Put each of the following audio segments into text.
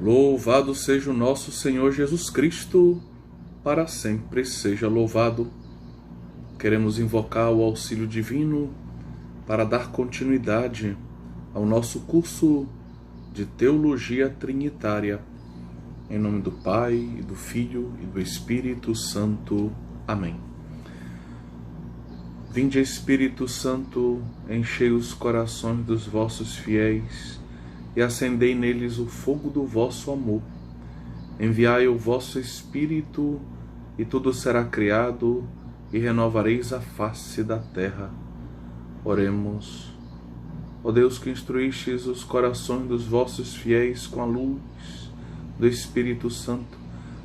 Louvado seja o nosso Senhor Jesus Cristo, para sempre seja louvado. Queremos invocar o auxílio divino para dar continuidade ao nosso curso de Teologia Trinitária. Em nome do Pai, e do Filho e do Espírito Santo. Amém. Vinde, Espírito Santo, enchei os corações dos vossos fiéis e acendei neles o fogo do vosso amor. Enviai o vosso Espírito, e tudo será criado, e renovareis a face da terra. Oremos. Ó Deus, que instruístes os corações dos vossos fiéis com a luz do Espírito Santo,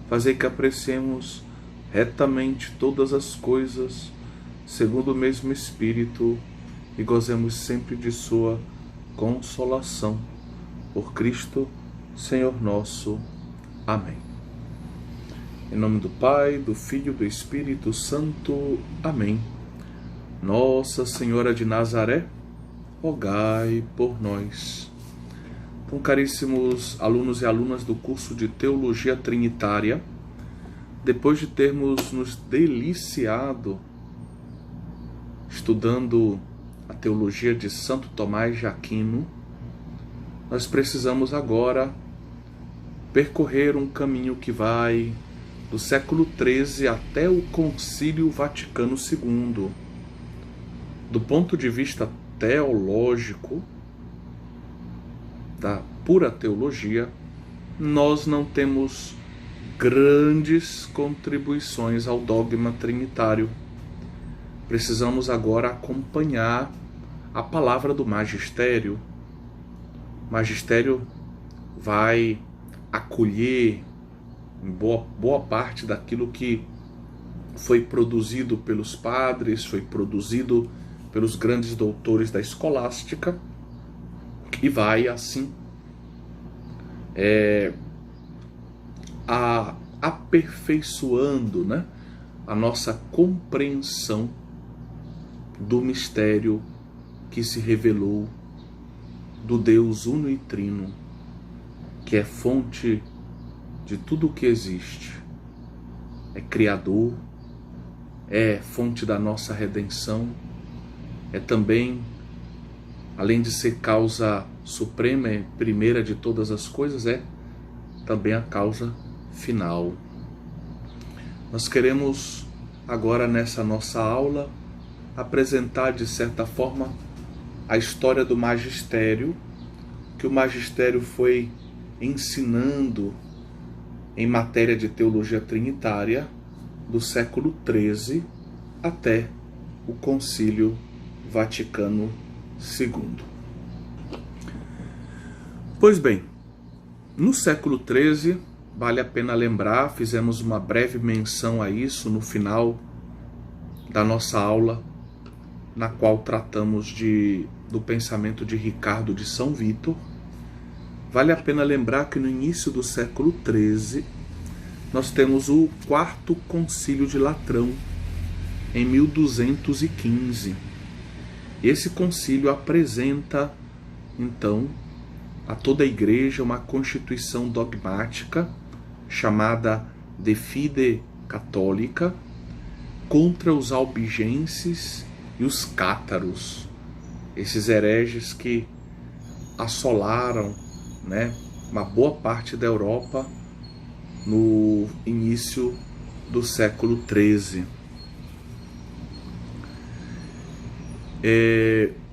fazei que apreciemos retamente todas as coisas, segundo o mesmo Espírito, e gozemos sempre de sua consolação. Por Cristo, Senhor nosso. Amém. Em nome do Pai, do Filho e do Espírito Santo. Amém. Nossa Senhora de Nazaré, rogai por nós. Então, caríssimos alunos e alunas do curso de Teologia Trinitária, depois de termos nos deliciado estudando a teologia de Santo Tomás de Aquino, nós precisamos agora percorrer um caminho que vai do século XIII até o Concílio Vaticano II. Do ponto de vista teológico, da pura teologia, nós não temos grandes contribuições ao dogma trinitário. Precisamos agora acompanhar a palavra do magistério. O magistério vai acolher em boa parte daquilo que foi produzido pelos padres, foi produzido pelos grandes doutores da escolástica, e vai assim aperfeiçoando, né, a nossa compreensão do mistério que se revelou do Deus uno e trino, que é fonte de tudo o que existe, é criador, é fonte da nossa redenção, é também, além de ser causa suprema e primeira de todas as coisas, é também a causa final. Nós queremos agora, nessa nossa aula, apresentar de certa forma a história do magistério, que o magistério foi ensinando em matéria de teologia trinitária do século XIII até o Concílio Vaticano II. Pois bem, no século XIII, vale a pena lembrar, fizemos uma breve menção a isso no final da nossa aula, na qual tratamos do pensamento de Ricardo de São Vítor. Vale a pena lembrar que no início do século XIII, nós temos o Quarto Concílio de Latrão, em 1215. Esse concílio apresenta, então, a toda a Igreja uma constituição dogmática chamada De Fide Católica contra os albigenses e os cátaros, esses hereges que assolaram, né, uma boa parte da Europa no início do século XIII.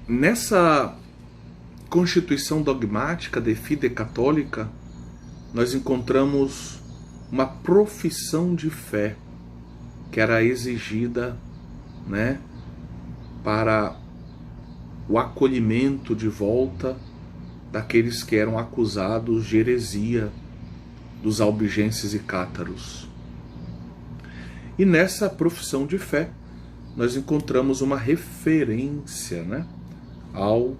Nessa Constituição dogmática de Fide Católica, nós encontramos uma profissão de fé que era exigida, né, para o acolhimento de volta daqueles que eram acusados de heresia, dos albigenses e cátaros. E nessa profissão de fé, nós encontramos uma referência, né, ao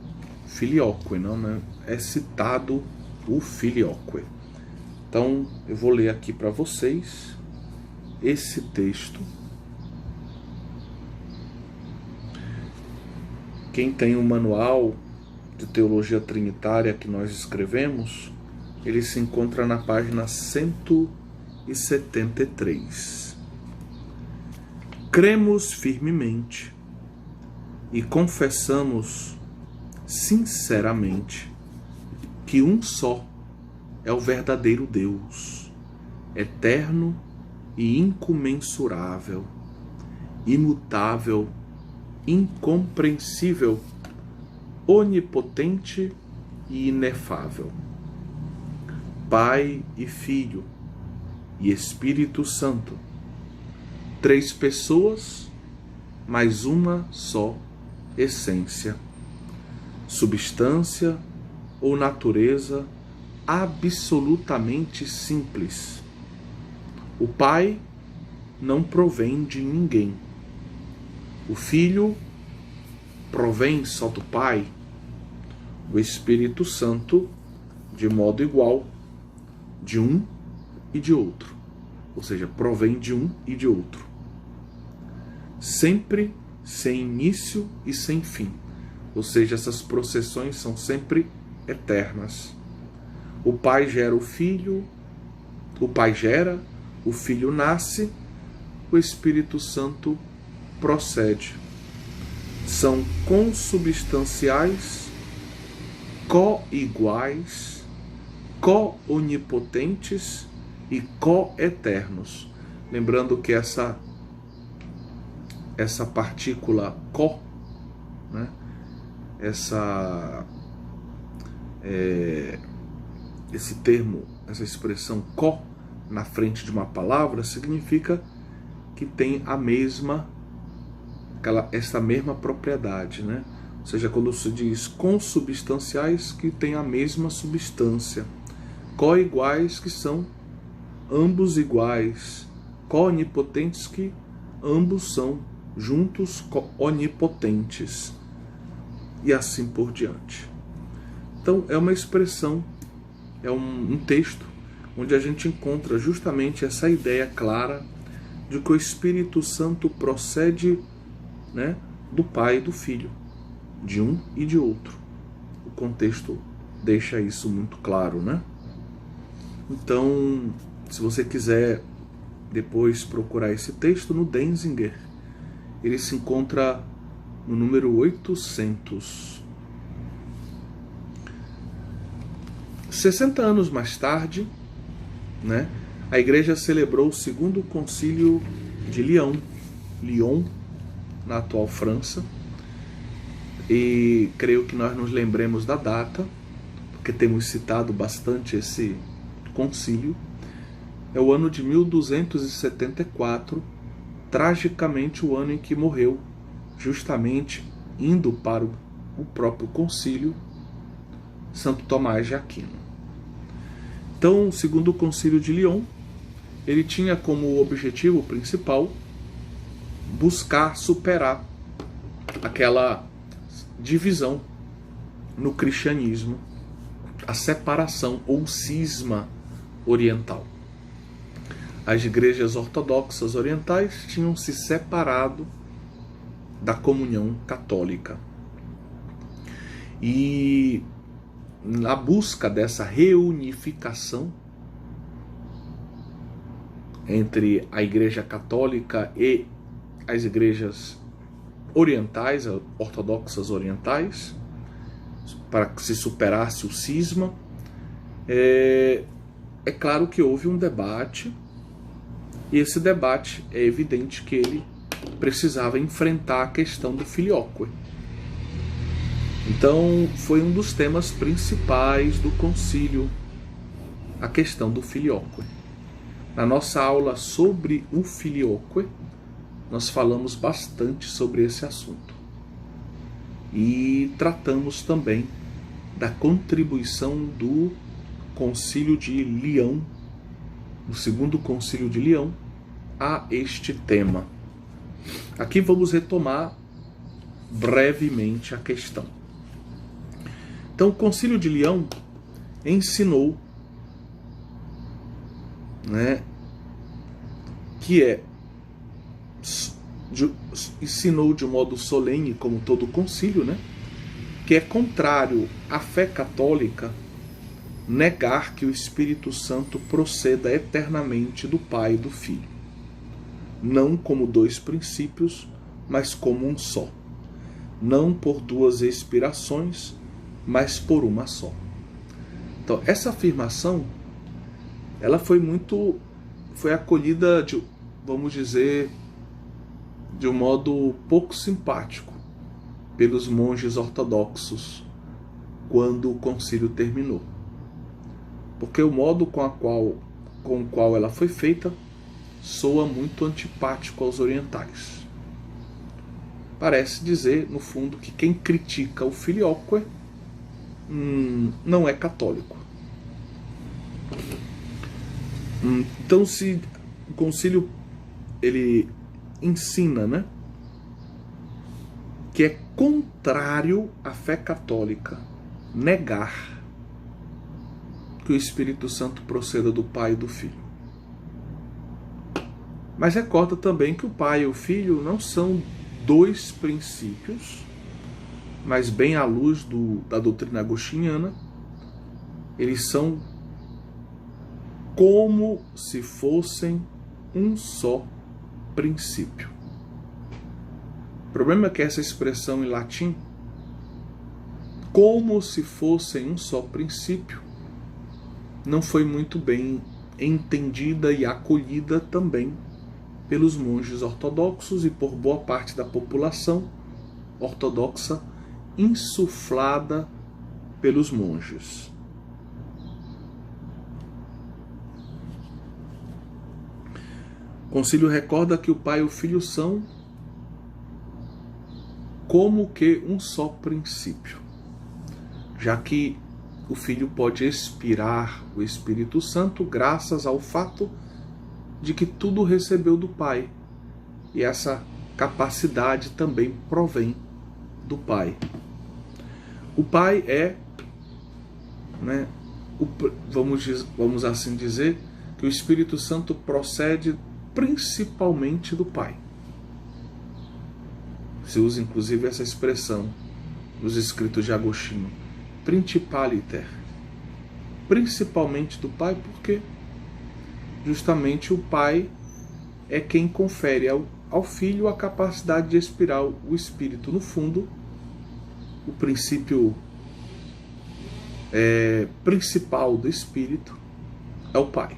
filioque, não, né? É citado o filioque. Então, eu vou ler aqui para vocês esse texto. Quem tem o manual de teologia trinitária que nós escrevemos, ele se encontra na página 173. Cremos firmemente e confessamos sinceramente que um só é o verdadeiro Deus, eterno e incomensurável, imutável, incompreensível, onipotente e inefável. Pai e Filho e Espírito Santo, três pessoas, mas uma só essência, substância ou natureza absolutamente simples. O Pai não provém de ninguém. O Filho provém só do Pai. O Espírito Santo, de modo igual, de um e de outro. Ou seja, provém de um e de outro. Sempre sem início e sem fim. Ou seja, essas processões são sempre eternas. O Pai gera o Filho, o Pai gera, o Filho nasce, o Espírito Santo procede. São consubstanciais, co-iguais, co-onipotentes e co-eternos. Lembrando que essa partícula co, né? Esse termo, essa expressão co na frente de uma palavra significa que tem essa mesma propriedade, né? Ou seja, quando se diz consubstanciais, que tem a mesma substância, co-iguais, que são ambos iguais, co-onipotentes, que ambos são juntos onipotentes, e assim por diante. Então é uma expressão, é um texto onde a gente encontra justamente essa ideia clara de que o Espírito Santo procede, né, do Pai e do Filho, de um e de outro. O contexto deixa isso muito claro, né? Então, se você quiser depois procurar esse texto no Denzinger, ele se encontra no número 800. 60 anos mais tarde, né, a Igreja celebrou o segundo concílio de Lyon, na atual França, e creio que nós nos lembremos da data, porque temos citado bastante esse concílio. É o ano de 1274, tragicamente o ano em que morreu, justamente indo para o próprio concílio, Santo Tomás de Aquino. Então, segundo o concílio de Lyon, ele tinha como objetivo principal buscar superar aquela divisão no cristianismo, a separação ou cisma oriental. As igrejas ortodoxas orientais tinham se separado da comunhão católica. E na busca dessa reunificação entre a Igreja Católica e as igrejas orientais, ortodoxas orientais, para que se superasse o cisma, é claro que houve um debate, e esse debate é evidente que ele precisava enfrentar a questão do filioque. Então, foi um dos temas principais do concílio, a questão do filioque. Na nossa aula sobre o filioque, nós falamos bastante sobre esse assunto. E tratamos também da contribuição do concílio de Lyon, o segundo concílio de Lyon, a este tema. Aqui vamos retomar brevemente a questão. Então, o concílio de Lyon ensinou, né, ensinou de modo solene, como todo concílio, né, que é contrário à fé católica negar que o Espírito Santo proceda eternamente do Pai e do Filho, não como dois princípios, mas como um só, não por duas expirações, mas por uma só. Então, essa afirmação, ela foi acolhida, vamos dizer, de um modo pouco simpático pelos monges ortodoxos quando o concílio terminou. Porque o modo com o qual ela foi feita soa muito antipático aos orientais. Parece dizer, no fundo, que quem critica o filioque não é católico. Então, se o concílio ele ensina, né, que é contrário à fé católica negar que o Espírito Santo proceda do Pai e do Filho. Mas recorda também que o Pai e o Filho não são dois princípios, mas bem à luz da doutrina agostiniana, eles são como se fossem um só princípio. O problema é que essa expressão em latim, como se fossem um só princípio, não foi muito bem entendida e acolhida também pelos monges ortodoxos e por boa parte da população ortodoxa insuflada pelos monges. O concílio recorda que o Pai e o Filho são como que um só princípio, já que o Filho pode expirar o Espírito Santo graças ao fato de que tudo recebeu do Pai, e essa capacidade também provém do Pai. O Pai é, vamos assim dizer, que o Espírito Santo procede principalmente do Pai. Se usa inclusive essa expressão nos escritos de Agostinho, principaliter, principalmente do Pai, porque justamente o Pai é quem confere ao Filho a capacidade de expirar o Espírito. No fundo, o princípio principal do Espírito é o Pai.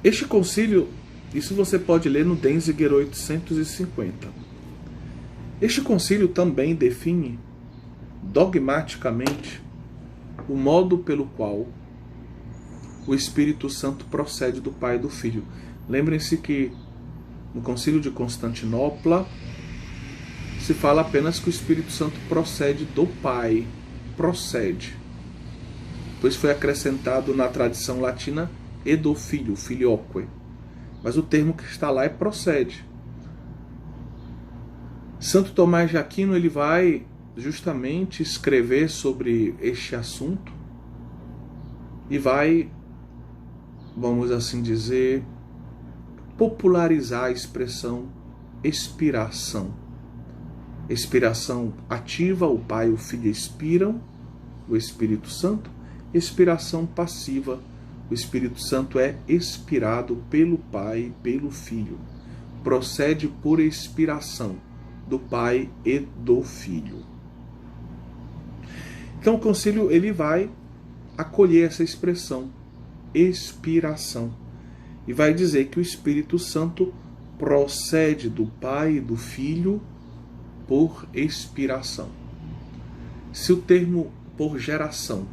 Este concílio, isso você pode ler no Denzinger 850. Este concílio também define dogmaticamente o modo pelo qual o Espírito Santo procede do Pai e do Filho. Lembrem-se que no Concílio de Constantinopla se fala apenas que o Espírito Santo procede do Pai, procede. Pois foi acrescentado na tradição latina e do Filho, filioque. Mas o termo que está lá é procede. Santo Tomás de Aquino ele vai justamente escrever sobre este assunto e vai, vamos assim dizer, popularizar a expressão expiração. Expiração ativa, o Pai e o Filho expiram o Espírito Santo. Expiração passiva, o Espírito Santo é expirado pelo Pai e pelo Filho. Procede por expiração do Pai e do Filho. Então o concílio ele vai acolher essa expressão, expiração, e vai dizer que o Espírito Santo procede do Pai e do Filho por expiração. Se o termo por geração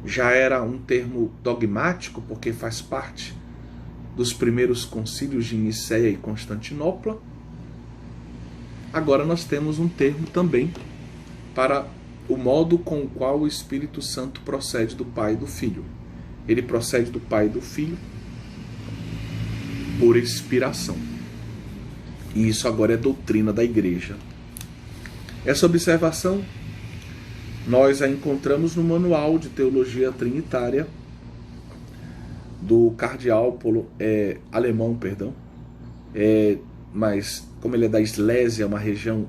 já era um termo dogmático, porque faz parte dos primeiros concílios de Nicéia e Constantinopla, agora nós temos um termo também para o modo com o qual o Espírito Santo procede do Pai e do Filho. Ele procede do Pai e do Filho por expiração. E isso agora é doutrina da Igreja. Essa observação nós a encontramos no Manual de Teologia Trinitária do cardeal alemão, mas como ele é da Silésia, uma região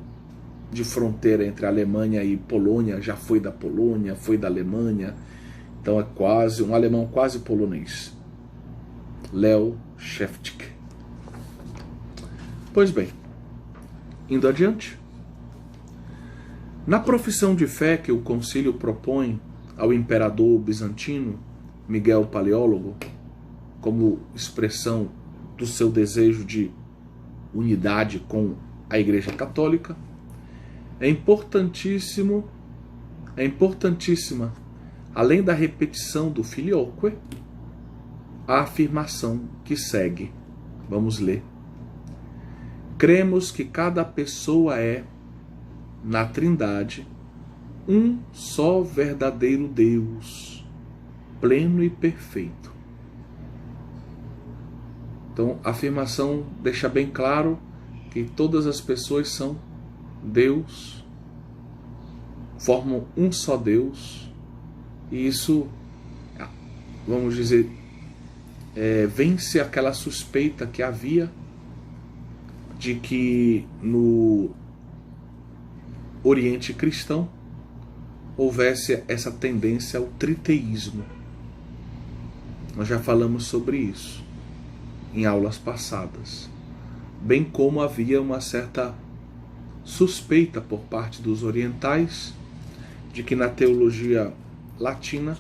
de fronteira entre a Alemanha e Polônia, já foi da Polônia, foi da Alemanha, então é quase um alemão quase polonês. Leo Sheftik. Pois bem, indo adiante. Na profissão de fé que o concílio propõe ao imperador bizantino Miguel Paleólogo, como expressão do seu desejo de unidade com a Igreja Católica, é importantíssima, além da repetição do filioque, a afirmação que segue. Vamos ler. Cremos que cada pessoa é, na Trindade, um só verdadeiro Deus, pleno e perfeito. Então, a afirmação deixa bem claro que todas as pessoas são Deus, formam um só Deus, e isso, vamos dizer, vence aquela suspeita que havia de que no Oriente cristão houvesse essa tendência ao triteísmo. Nós já falamos sobre isso em aulas passadas, bem como havia uma certa suspeita por parte dos orientais de que na teologia latina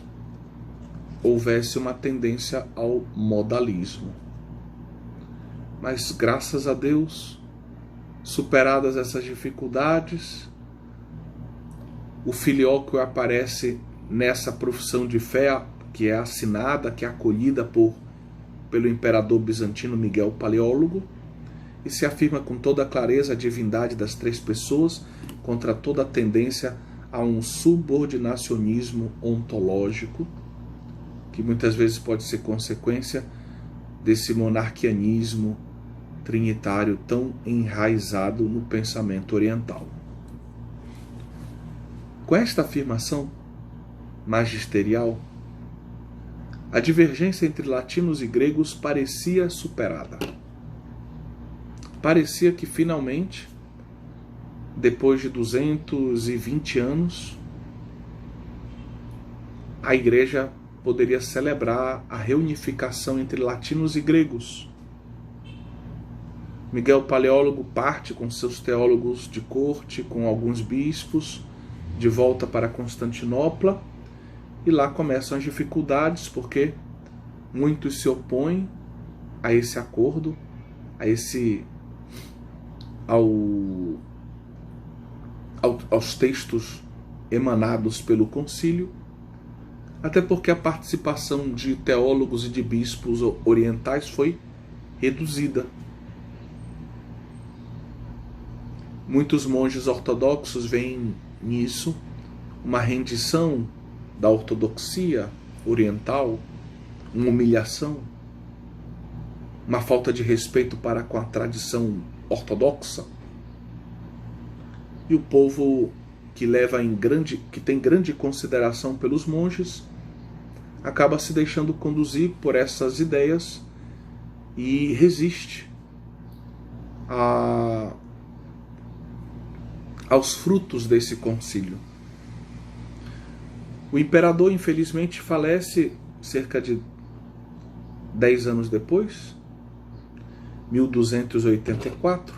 houvesse uma tendência ao modalismo. Mas graças a Deus, superadas essas dificuldades, o filioque aparece nessa profissão de fé que é assinada, que é acolhida pelo imperador bizantino Miguel Paleólogo, e se afirma com toda a clareza a divindade das três pessoas contra toda a tendência a um subordinacionismo ontológico, que muitas vezes pode ser consequência desse monarquianismo trinitário tão enraizado no pensamento oriental. Com esta afirmação magisterial, a divergência entre latinos e gregos parecia superada. Parecia que finalmente, depois de 220 anos, a Igreja poderia celebrar a reunificação entre latinos e gregos. Miguel Paleólogo parte com seus teólogos de corte, com alguns bispos, de volta para Constantinopla, e lá começam as dificuldades, porque muitos se opõem a esse acordo, aos textos emanados pelo concílio, até porque a participação de teólogos e de bispos orientais foi reduzida. Muitos monges ortodoxos veem nisso uma rendição da ortodoxia oriental, uma humilhação, uma falta de respeito para com a tradição ortodoxa. E o povo que tem grande consideração pelos monges acaba se deixando conduzir por essas ideias e resiste aos frutos desse concílio. O imperador, infelizmente, falece cerca de 10 anos depois, 1284,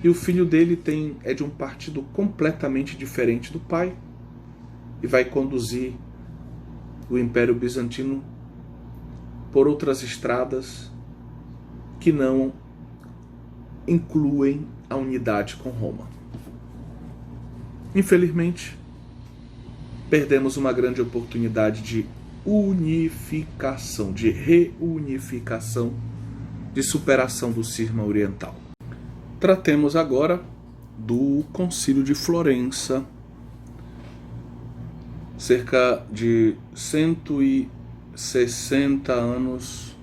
e o filho dele é de um partido completamente diferente do pai e vai conduzir o Império Bizantino por outras estradas que não incluem a unidade com Roma. Infelizmente, perdemos uma grande oportunidade de unificação, de reunificação, de superação do cisma oriental. Tratemos agora do Concílio de Florença, cerca de 160 anos,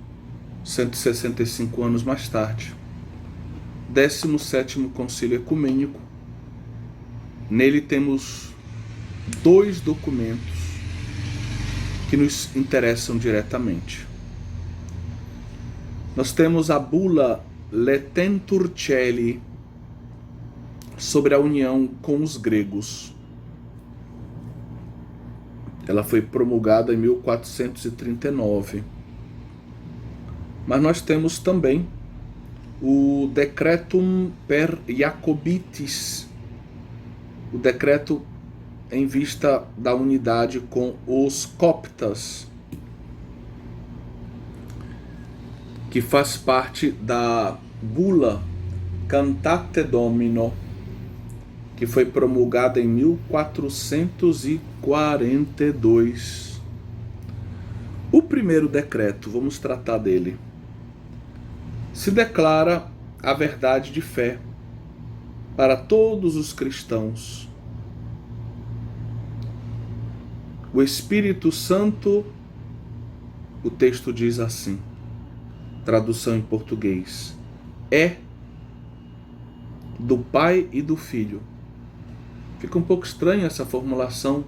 165 anos mais tarde. 17º Concílio Ecumênico. Nele temos 2 documentos que nos interessam diretamente. Nós temos a bula Letentur Caeli, sobre a união com os gregos. Ela foi promulgada em 1439. Mas nós temos também o Decretum per Jacobitis, o decreto em vista da unidade com os coptas, que faz parte da bula Cantate Domino, que foi promulgada em 1442. O primeiro decreto, vamos tratar dele, se declara a verdade de fé para todos os cristãos. O Espírito Santo, o texto diz assim, tradução em português, é do Pai e do Filho. Fica um pouco estranha essa formulação,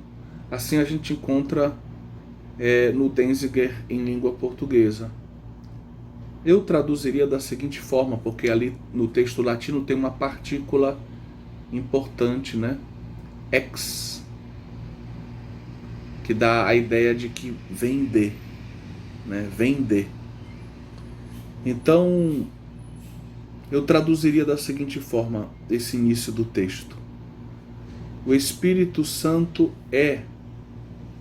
assim a gente encontra no Denzinger em língua portuguesa. Eu traduziria da seguinte forma, porque ali no texto latino tem uma partícula importante, né? Ex, que dá a ideia de que vem de, né? Vem de. Então, eu traduziria da seguinte forma esse início do texto. O Espírito Santo é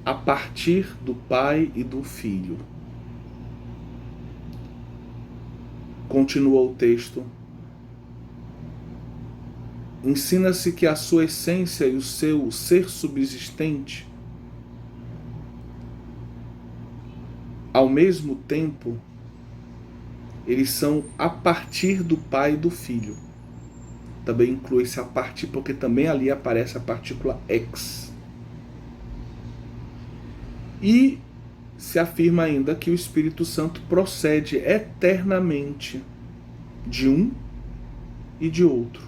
a partir do Pai e do Filho. Continua o texto. Ensina-se que a sua essência e o seu ser subsistente, ao mesmo tempo, eles são a partir do Pai e do Filho. Também inclui-se a partir, porque também ali aparece a partícula ex. E se afirma ainda que o Espírito Santo procede eternamente de um e de outro.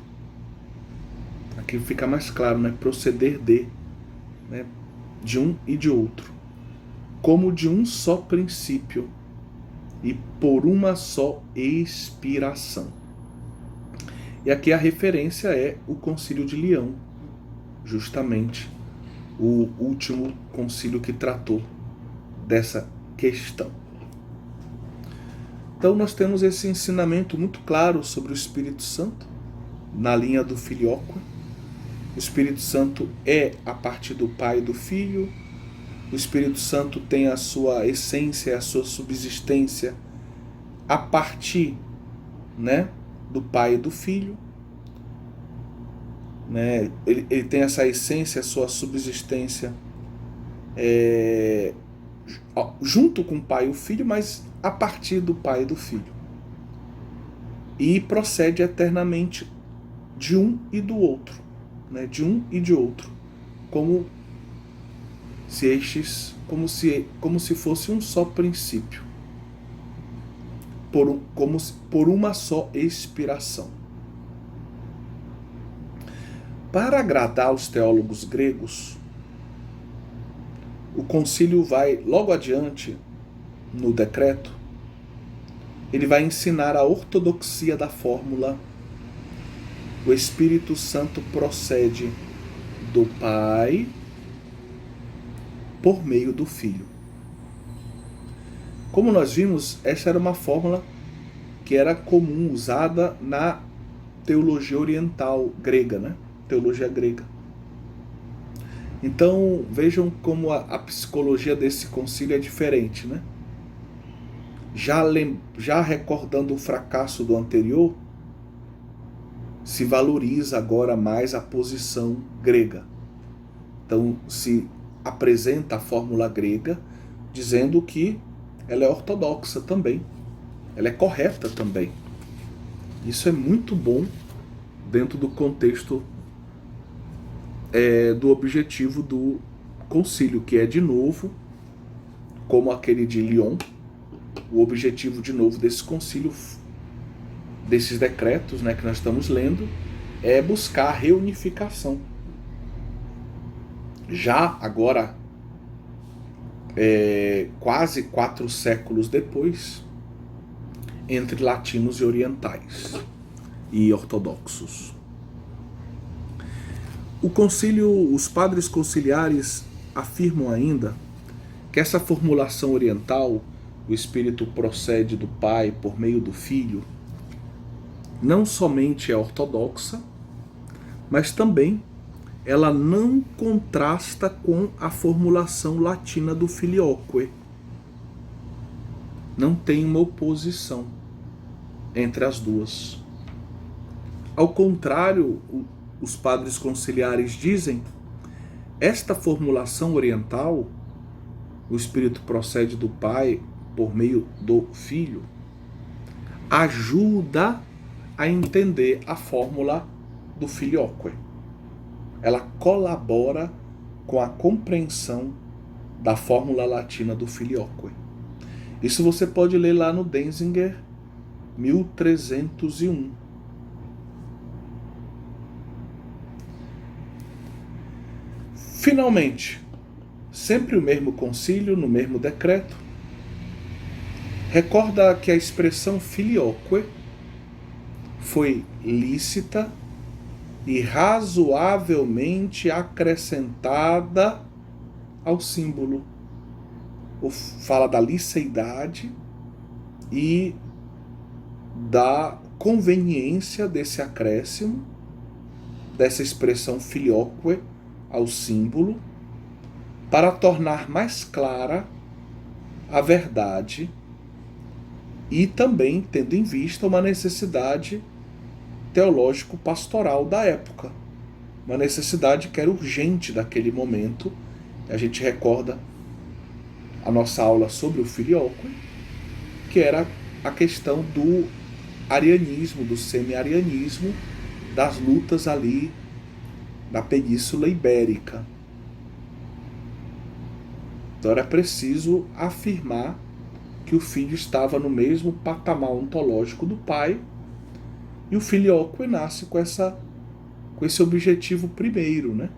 Aqui fica mais claro, né? Proceder de um e de outro. Como de um só princípio e por uma só expiração. E aqui a referência é o Concílio de Leão, justamente o último concílio que tratou dessa questão. Então nós temos esse ensinamento muito claro sobre o Espírito Santo, na linha do filioque. O Espírito Santo é a partir do Pai e do Filho. O Espírito Santo tem a sua essência, a sua subsistência a partir, né, do Pai e do Filho. Né? Ele tem essa essência, a sua subsistência junto com o Pai e o Filho, mas a partir do Pai e do Filho. E procede eternamente de um e do outro, né? De um e de outro, como se fosse um só princípio, por uma só expiração. Para agradar os teólogos gregos, o concílio vai, logo adiante, no decreto, ele vai ensinar a ortodoxia da fórmula: o Espírito Santo procede do Pai por meio do Filho. Como nós vimos, essa era uma fórmula que era comum, usada na teologia oriental grega, né? Teologia grega. Então vejam como a psicologia desse concílio é diferente, né? Já recordando o fracasso do anterior, se valoriza agora mais a posição grega. Então se apresenta a fórmula grega dizendo que ela é ortodoxa também, ela é correta também. Isso é muito bom dentro do contexto do objetivo do concílio, que é, de novo, como aquele de Lyon, o objetivo, de novo, desse concílio, desses decretos, né, que nós estamos lendo, é buscar a reunificação. Já agora, quase 4 séculos depois, entre latinos e orientais e ortodoxos. Os padres conciliares afirmam ainda que essa formulação oriental, o Espírito procede do Pai por meio do Filho, não somente é ortodoxa, mas também ela não contrasta com a formulação latina do Filioque. Não tem uma oposição entre as duas. Ao contrário, os padres conciliares dizem, esta formulação oriental, o Espírito procede do Pai por meio do Filho, ajuda a entender a fórmula do Filioque. Ela colabora com a compreensão da fórmula latina do Filioque. Isso você pode ler lá no Denzinger 1301. Finalmente, sempre o mesmo concílio, no mesmo decreto, recorda que a expressão Filioque foi lícita e razoavelmente acrescentada ao símbolo. Fala da liceidade e da conveniência desse acréscimo, dessa expressão Filioque ao símbolo, para tornar mais clara a verdade e também tendo em vista uma necessidade teológico-pastoral da época, uma necessidade que era urgente daquele momento. A gente recorda a nossa aula sobre o Filioque, que era a questão do arianismo, do semi-arianismo, das lutas ali da Península Ibérica. Então era preciso afirmar que o Filho estava no mesmo patamar ontológico do Pai, e o Filioque nasce com esse objetivo primeiro, né?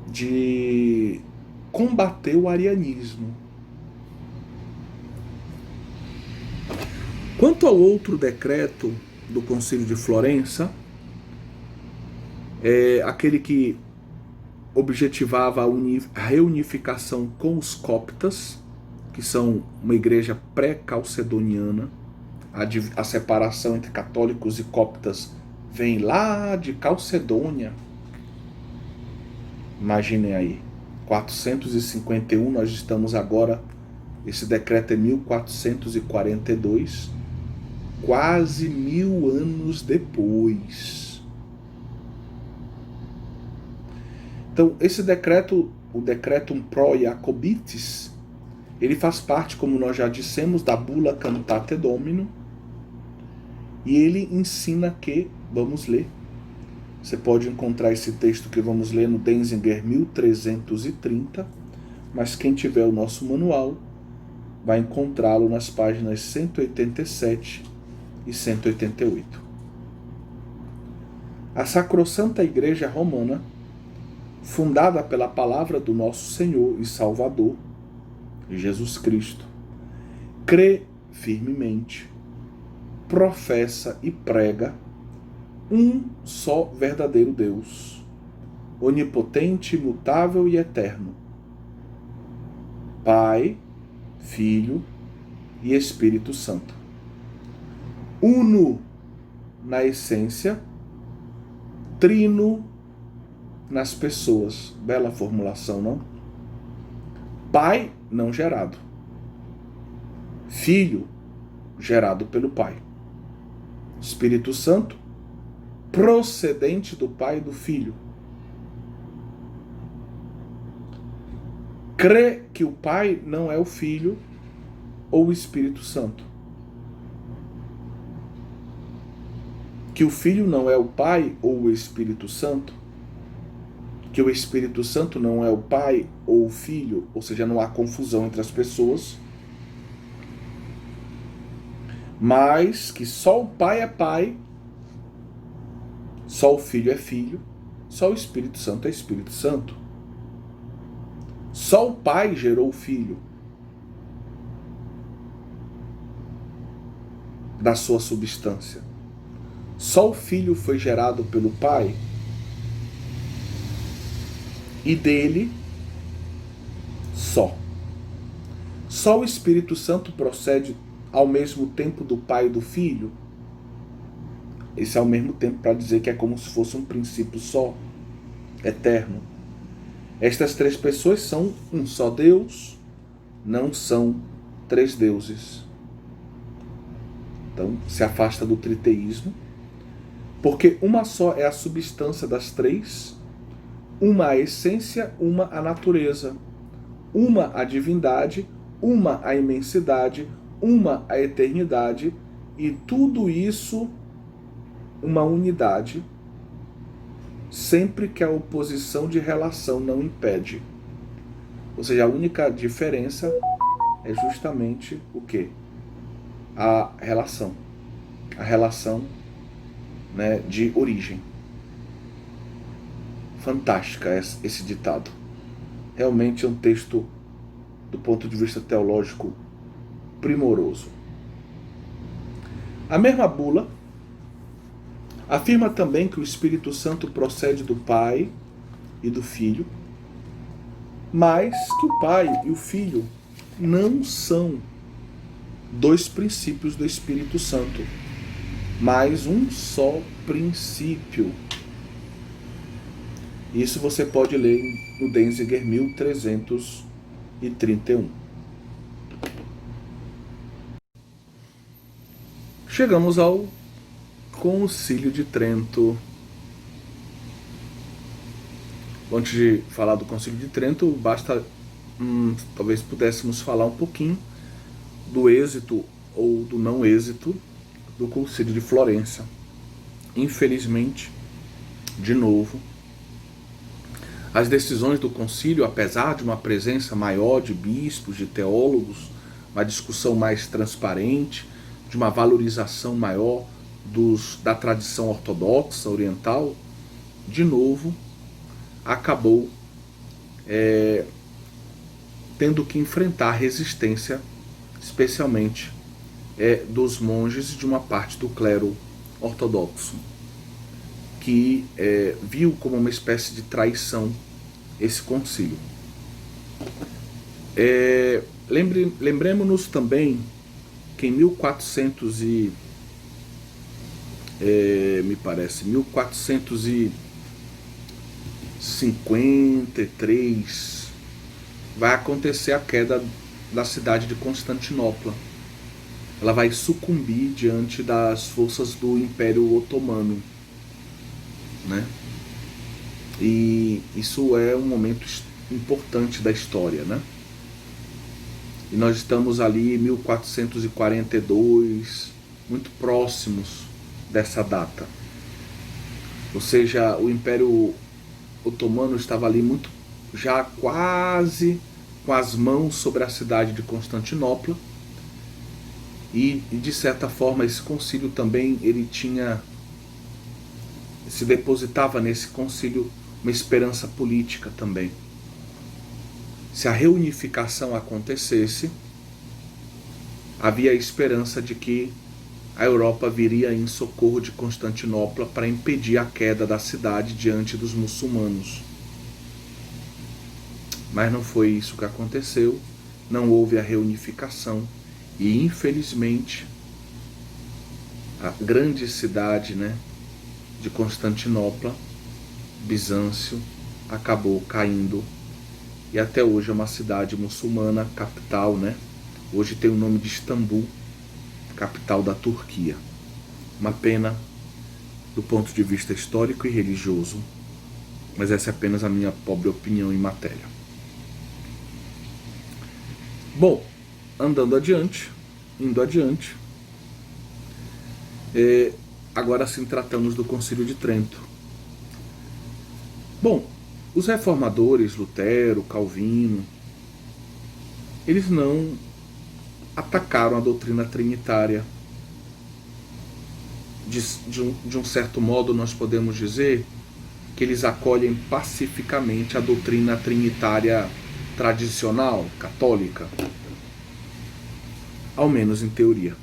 De combater o arianismo. Quanto ao outro decreto do Concílio de Florença, aquele que objetivava a reunificação com os coptas, que são uma igreja pré-calcedoniana. A separação entre católicos e coptas vem lá de Calcedônia. Imaginem aí, 451, nós estamos agora, esse decreto é 1442, quase 1000 anos depois. Então, esse decreto, o Decretum Pro Jacobitis, ele faz parte, como nós já dissemos, da bula Cantate Domino, e ele ensina que, vamos ler, você pode encontrar esse texto que vamos ler no Denzinger 1330, mas quem tiver o nosso manual vai encontrá-lo nas páginas 187 e 188. A Sacrossanta Igreja Romana, fundada pela palavra do nosso Senhor e Salvador, Jesus Cristo, crê firmemente, professa e prega um só verdadeiro Deus, onipotente, imutável e eterno, Pai, Filho e Espírito Santo, uno na essência, trino nas pessoas. Bela formulação, não? Pai não gerado, Filho gerado pelo Pai, Espírito Santo procedente do Pai e do Filho. Crê que o Pai não é o Filho ou o Espírito Santo, que o Filho não é o Pai ou o Espírito Santo, que o Espírito Santo não é o Pai ou o Filho, ou seja, não há confusão entre as pessoas, mas que só o Pai é Pai, só o Filho é Filho, só o Espírito Santo é Espírito Santo. Só o Pai gerou o Filho da sua substância. Só o Filho foi gerado pelo Pai e dele só. Só o Espírito Santo procede ao mesmo tempo do Pai e do Filho? Esse é ao mesmo tempo para dizer que é como se fosse um princípio só, eterno. Estas três pessoas são um só Deus, não são três deuses. Então, se afasta do triteísmo, porque uma só é a substância das três, uma a essência, uma a natureza, uma a divindade, uma a imensidade, uma a eternidade, e tudo isso uma unidade, sempre que a oposição de relação não impede. Ou seja, a única diferença é justamente o quê? A relação. A relação, né, de origem. Fantástica esse ditado. Realmente é um texto, do ponto de vista teológico, primoroso. A mesma bula afirma também que o Espírito Santo procede do Pai e do Filho, mas que o Pai e o Filho não são dois princípios do Espírito Santo, mas um só princípio. Isso você pode ler no Denzinger 1331. Chegamos ao Concílio de Trento. Antes de falar do Concílio de Trento, basta, talvez pudéssemos falar um pouquinho do êxito ou do não êxito do Concílio de Florença. Infelizmente, de novo, as decisões do concílio, apesar de uma presença maior de bispos, de teólogos, uma discussão mais transparente, de uma valorização maior da tradição ortodoxa oriental, de novo acabou tendo que enfrentar resistência, especialmente dos monges e de uma parte do clero ortodoxo, que viu como uma espécie de traição esse concílio. Lembremos-nos também que em 1453 vai acontecer a queda da cidade de Constantinopla. Ela vai sucumbir diante das forças do Império Otomano, né? E isso é um momento importante da história, né? E nós estamos ali em 1442, muito próximos dessa data. Ou seja, o Império Otomano estava ali muito, já quase com as mãos sobre a cidade de Constantinopla. E de certa forma esse concílio também, ele se depositava nesse concílio uma esperança política também. Se a reunificação acontecesse, havia a esperança de que a Europa viria em socorro de Constantinopla para impedir a queda da cidade diante dos muçulmanos. Mas não foi isso que aconteceu, não houve a reunificação e, infelizmente, a grande cidade, né, de Constantinopla, Bizâncio, acabou caindo e até hoje é uma cidade muçulmana, capital, né? Hoje tem o nome de Istambul, capital da Turquia. Uma pena do ponto de vista histórico e religioso, mas essa é apenas a minha pobre opinião em matéria. Bom, indo adiante, agora sim tratamos do Concílio de Trento. Bom, os reformadores, Lutero, Calvino, eles não atacaram a doutrina trinitária. De um certo modo, nós podemos dizer que eles acolhem pacificamente a doutrina trinitária tradicional, católica, ao menos em teoria.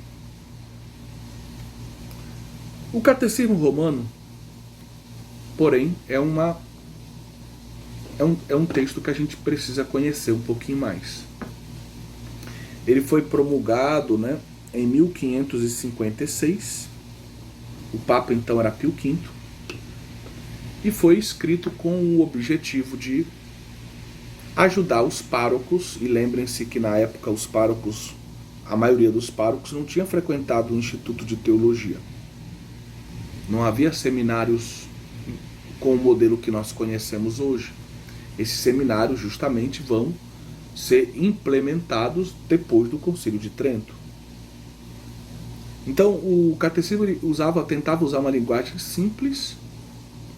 O Catecismo Romano, porém, é uma é um texto que a gente precisa conhecer um pouquinho mais. Ele foi promulgado, né, em 1556. O Papa então era Pio V. E foi escrito com o objetivo de ajudar os párocos. E lembrem-se que na época os párocos, a maioria dos párocos não tinha frequentado o Instituto de Teologia. Não havia seminários com o modelo que nós conhecemos hoje. Esses seminários justamente vão ser implementados depois do Concílio de Trento. Então o catecismo tentava usar uma linguagem simples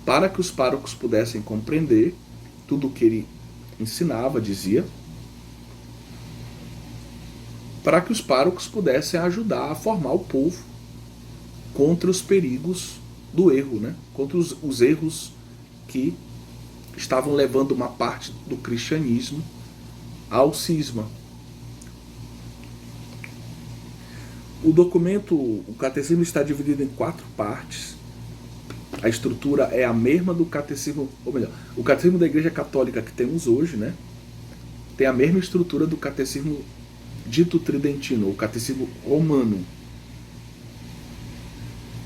para que os párocos pudessem compreender tudo o que ele ensinava, dizia, para que os párocos pudessem ajudar a formar o povo contra os perigos do erro, né? Contra os erros que estavam levando uma parte do cristianismo ao cisma. O documento, o catecismo está dividido em 4 partes. A estrutura é a mesma do catecismo, ou melhor, o catecismo da Igreja Católica que temos hoje, né? Tem a mesma estrutura do catecismo dito tridentino, o catecismo romano.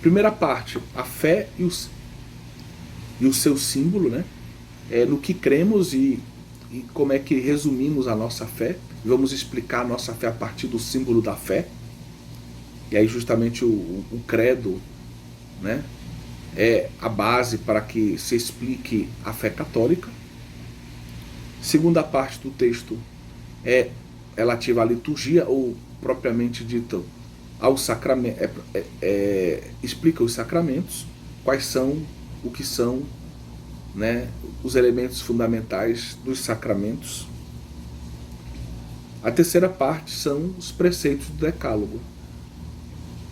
Primeira parte, a fé e o seu símbolo, né? No que cremos e como é que resumimos a nossa fé. Vamos explicar a nossa fé a partir do símbolo da fé. E aí justamente o credo, né, é a base para que se explique a fé católica. Segunda parte do texto é relativa à liturgia, ou propriamente dito ao sacramento, explica os sacramentos, quais são, o que são, né, os elementos fundamentais dos sacramentos. A terceira parte são os preceitos do Decálogo.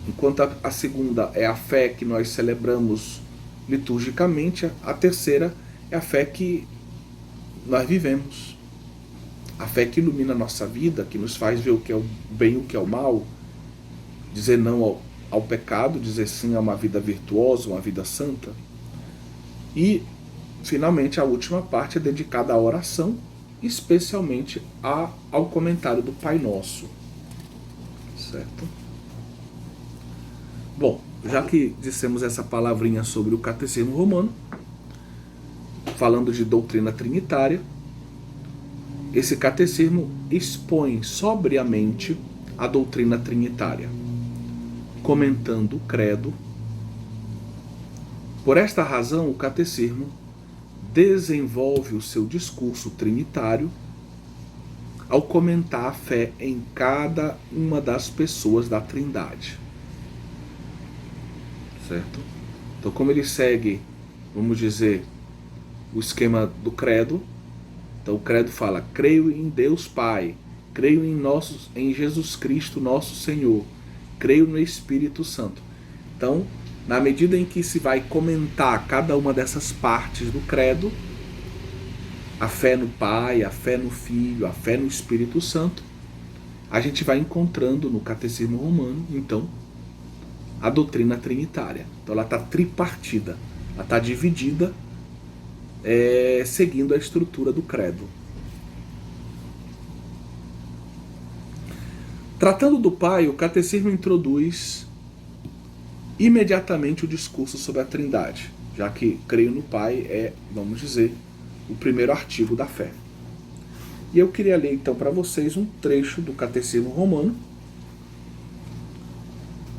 Enquanto a segunda é a fé que nós celebramos liturgicamente, a terceira é a fé que nós vivemos. A fé que ilumina a nossa vida, que nos faz ver o que é o bem e o que é o mal, dizer não ao pecado, dizer sim a uma vida virtuosa, uma vida santa. E, finalmente, a última parte é dedicada à oração, especialmente ao comentário do Pai Nosso. Certo? Bom, já que dissemos essa palavrinha sobre o Catecismo Romano, falando de doutrina trinitária, esse catecismo expõe sobriamente a doutrina trinitária, comentando o credo. Por esta razão, o catecismo desenvolve o seu discurso trinitário ao comentar a fé em cada uma das pessoas da Trindade. Certo? Então, como ele segue, vamos dizer, o esquema do credo, então o credo fala: creio em Deus Pai, creio em Jesus Cristo nosso Senhor, creio no Espírito Santo. Então, na medida em que se vai comentar cada uma dessas partes do credo, a fé no Pai, a fé no Filho, a fé no Espírito Santo, a gente vai encontrando no Catecismo Romano, então, a doutrina trinitária. Então ela está tripartida, ela está dividida, seguindo a estrutura do credo. Tratando do Pai, o catecismo introduz imediatamente o discurso sobre a Trindade, já que creio no Pai é, vamos dizer, o primeiro artigo da fé. E eu queria ler então para vocês um trecho do Catecismo Romano,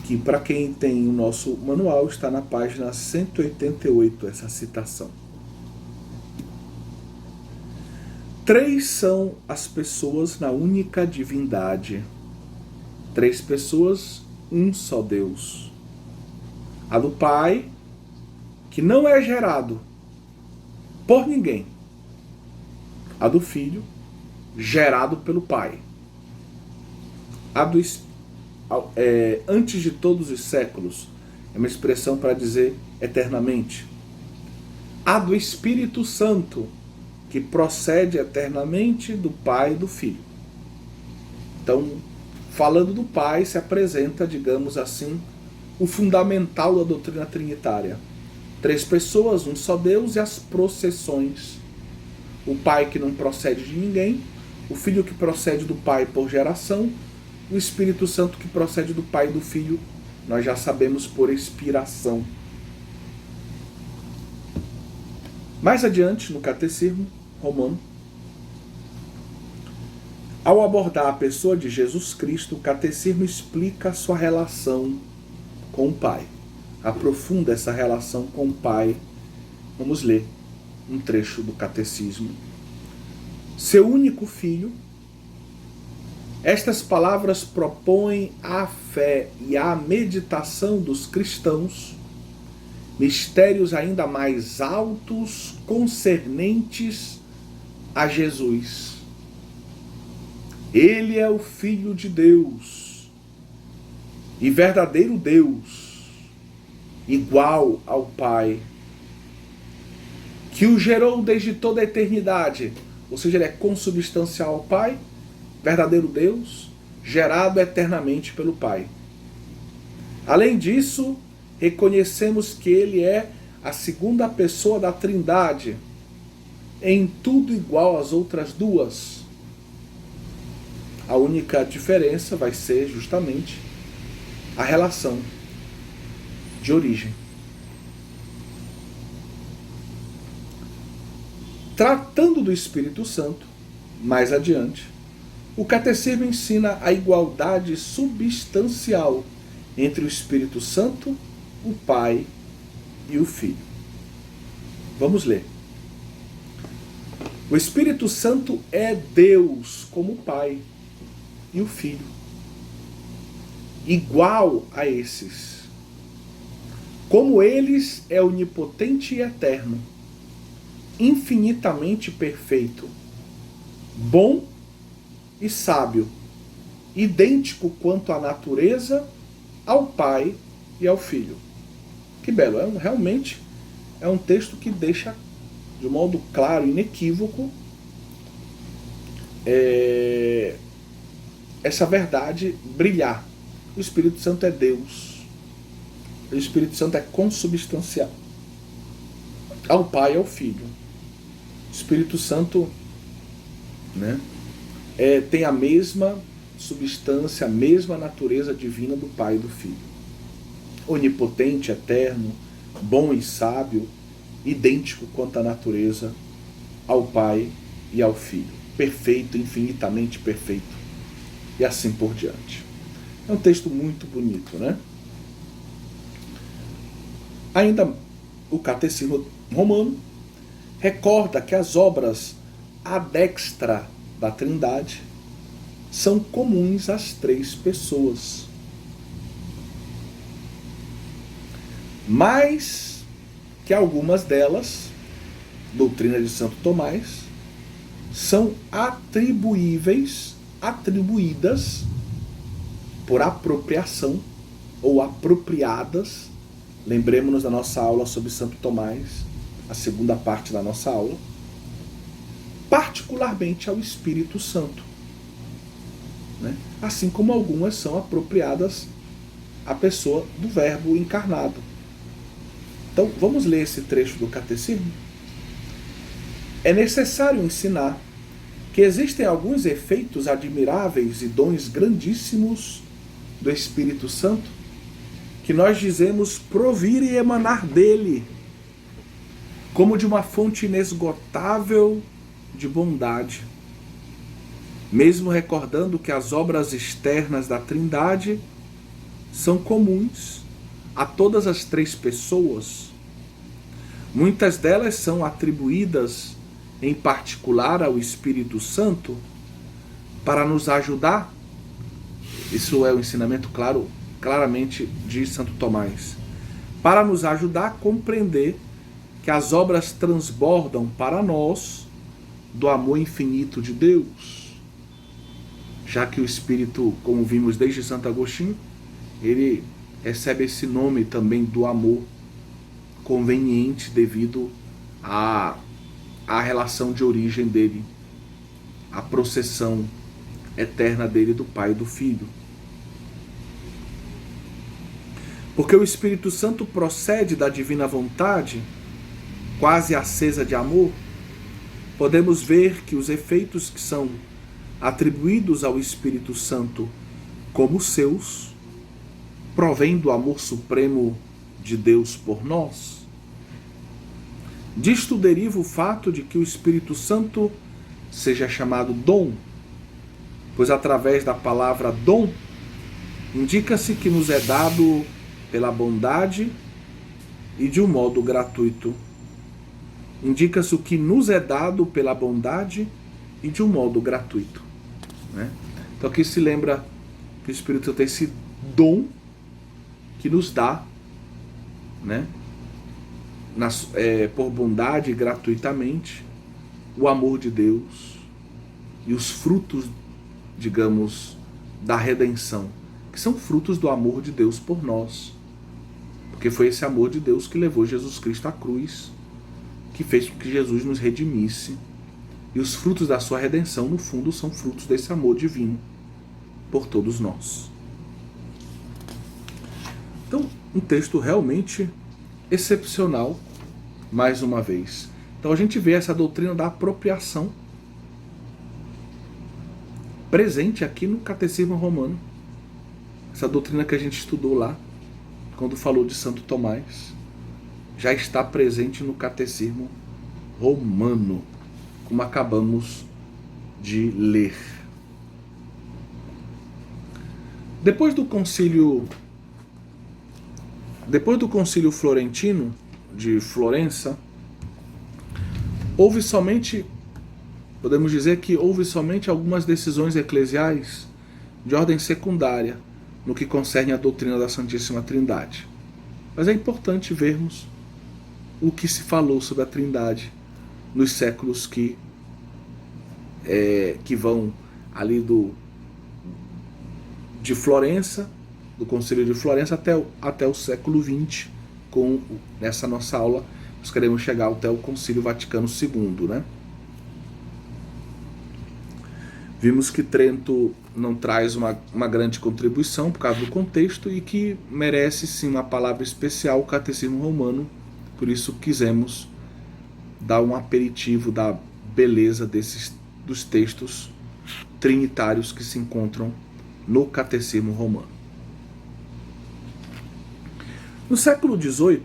que para quem tem o nosso manual está na página 188, essa citação. 3 são as pessoas na única divindade. 3 pessoas, um só Deus. A do Pai, que não é gerado por ninguém. A do Filho, gerado pelo Pai. A do Espírito, antes de todos os séculos, é uma expressão para dizer eternamente. A do Espírito Santo, que procede eternamente do Pai e do Filho. Então, falando do Pai, se apresenta, digamos assim, o fundamental da doutrina trinitária. 3 pessoas, um só Deus, e as processões o Pai que não procede de ninguém, o Filho que procede do Pai por geração, o Espírito Santo que procede do Pai e do Filho, nós já sabemos, por expiração. Mais adiante, no Catecismo Romano, ao abordar a pessoa de Jesus Cristo, o Catecismo explica a sua relação com o Pai. Aprofunda essa relação com o Pai. Vamos ler um trecho do Catecismo. Seu único Filho. Estas palavras propõem à fé e à meditação dos cristãos mistérios ainda mais altos concernentes a Jesus. Ele é o Filho de Deus e verdadeiro Deus, igual ao Pai, que o gerou desde toda a eternidade, ou seja, ele é consubstancial ao Pai, verdadeiro Deus, gerado eternamente pelo Pai. Além disso, reconhecemos que ele é a segunda pessoa da Trindade, em tudo igual às outras duas. A única diferença vai ser justamente a relação de origem. Tratando do Espírito Santo, mais adiante, o Catecismo ensina a igualdade substancial entre o Espírito Santo, o Pai e o Filho. Vamos ler. O Espírito Santo é Deus como o Pai e o Filho, igual a esses. Como eles, é onipotente e eterno, infinitamente perfeito, bom e sábio, idêntico quanto à natureza, ao Pai e ao Filho. Que belo, realmente é um texto que deixa de um modo claro e inequívoco essa verdade brilhar. O Espírito Santo é Deus. O Espírito Santo é consubstancial ao Pai e ao Filho. O Espírito Santo, né, tem a mesma substância, a mesma natureza divina do Pai e do Filho. Onipotente, eterno, bom e sábio, idêntico quanto à natureza ao Pai e ao Filho. Perfeito, infinitamente perfeito. E assim por diante. É um texto muito bonito, né? Ainda o Catecismo Romano recorda que as obras à destra da Trindade são comuns às três pessoas. Mas que algumas delas, doutrina de Santo Tomás, são atribuídas por apropriação ou apropriadas. Lembremos-nos da nossa aula sobre Santo Tomás, a segunda parte da nossa aula, particularmente ao Espírito Santo, né? Assim como algumas são apropriadas à pessoa do Verbo encarnado. Então, vamos ler esse trecho do Catecismo? É necessário ensinar que existem alguns efeitos admiráveis e dons grandíssimos do Espírito Santo que nós dizemos provir e emanar dele, como de uma fonte inesgotável de bondade. Mesmo recordando que as obras externas da Trindade são comuns a todas as três pessoas, muitas delas são atribuídas em particular ao Espírito Santo para nos ajudar. Isso é o ensinamento claramente de Santo Tomás. Para nos ajudar a compreender que as obras transbordam para nós do amor infinito de Deus. Já que o Espírito, como vimos desde Santo Agostinho, ele recebe esse nome também do amor conveniente devido à relação de origem dele, a processão eterna dele do Pai e do Filho. Porque o Espírito Santo procede da divina vontade, quase acesa de amor, podemos ver que os efeitos que são atribuídos ao Espírito Santo como seus provêm do amor supremo de Deus por nós. Disto deriva o fato de que o Espírito Santo seja chamado dom, pois através da palavra dom indica-se que nos é dado pela bondade e de um modo gratuito. Indica-se o que nos é dado pela bondade e de um modo gratuito. Né? Então aqui se lembra que o Espírito Santo tem esse dom que nos dá, né? Por bondade, gratuitamente, o amor de Deus e os frutos, digamos, da redenção, que são frutos do amor de Deus por nós. Porque foi esse amor de Deus que levou Jesus Cristo à cruz, que fez com que Jesus nos redimisse. E os frutos da sua redenção, no fundo, são frutos desse amor divino por todos nós. Então, um texto realmente excepcional, mais uma vez. Então a gente vê essa doutrina da apropriação presente aqui no Catecismo Romano. Essa doutrina que a gente estudou lá, quando falou de Santo Tomás, já está presente no Catecismo Romano, como acabamos de ler. Depois do concílio florentino de Florença, podemos dizer que houve somente algumas decisões eclesiais de ordem secundária no que concerne à doutrina da Santíssima Trindade. Mas é importante vermos o que se falou sobre a Trindade nos séculos que vão ali de Florença, do Concílio de Florença até o século XX. Nessa nossa aula nós queremos chegar até o Concílio Vaticano II, né? Vimos que Trento não traz uma grande contribuição por causa do contexto e que merece sim uma palavra especial, o Catecismo Romano. Por isso quisemos dar um aperitivo da beleza dos textos trinitários que se encontram no Catecismo Romano. No século XVIII,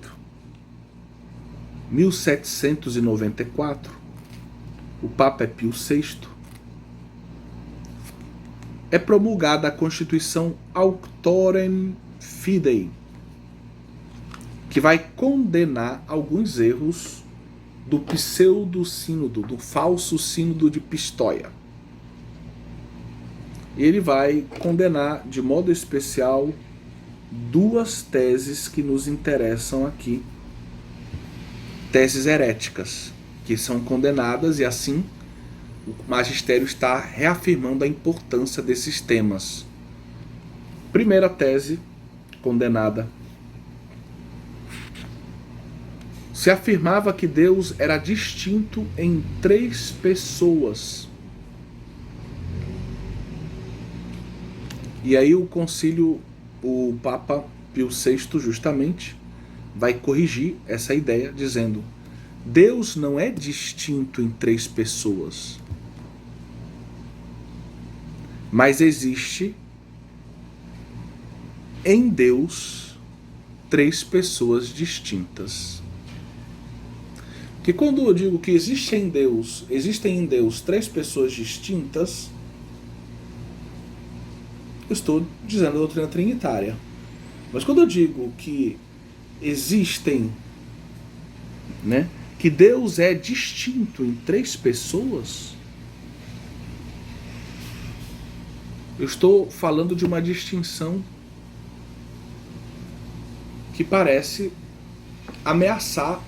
1794, o Papa é Pio VI, é promulgada a Constituição Auctorem Fidei, que vai condenar alguns erros do pseudo-sínodo, do falso sínodo de Pistoia. E ele vai condenar de modo especial duas teses que nos interessam aqui, teses heréticas, que são condenadas, e assim o magistério está reafirmando a importância desses temas. Primeira tese condenada: se afirmava que Deus era distinto em 3 pessoas. E aí o Papa Pio VI justamente vai corrigir essa ideia, dizendo: Deus não é distinto em 3 pessoas, mas existe em Deus 3 pessoas distintas. Que quando eu digo que existem em Deus 3 pessoas distintas, eu estou dizendo a doutrina trinitária. Mas quando eu digo que existem, né, que Deus é distinto em 3 pessoas, eu estou falando de uma distinção que parece ameaçar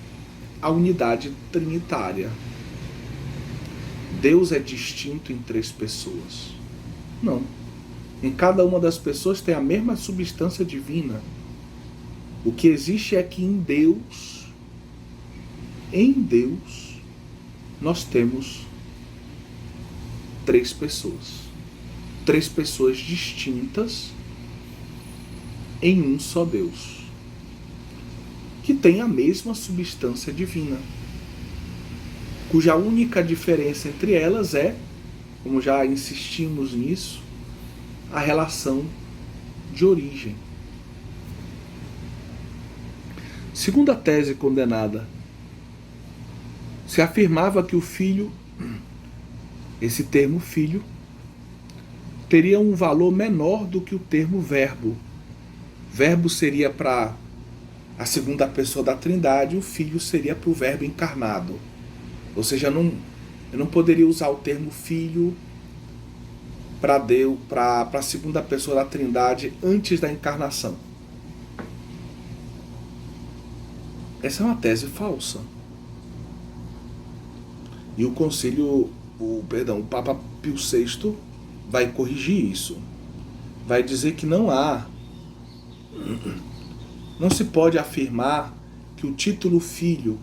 a unidade trinitária. Deus é distinto em 3 pessoas. Não. Em cada uma das pessoas tem a mesma substância divina. O que existe é que em Deus, nós temos 3 pessoas. 3 pessoas distintas em um só Deus, que tem a mesma substância divina. cuja única diferença entre elas é, como já insistimos nisso, a relação de origem. Segundo a tese condenada, se afirmava que o filho, esse termo filho, teria um valor menor do que o termo verbo. Verbo seria para a segunda pessoa da Trindade, o filho seria para o verbo encarnado. Ou seja, eu não poderia usar o termo filho para Deus, para a segunda pessoa da Trindade antes da encarnação. Essa é uma tese falsa. E o o Papa Pio VI vai corrigir isso. Vai dizer que não se pode afirmar que o título filho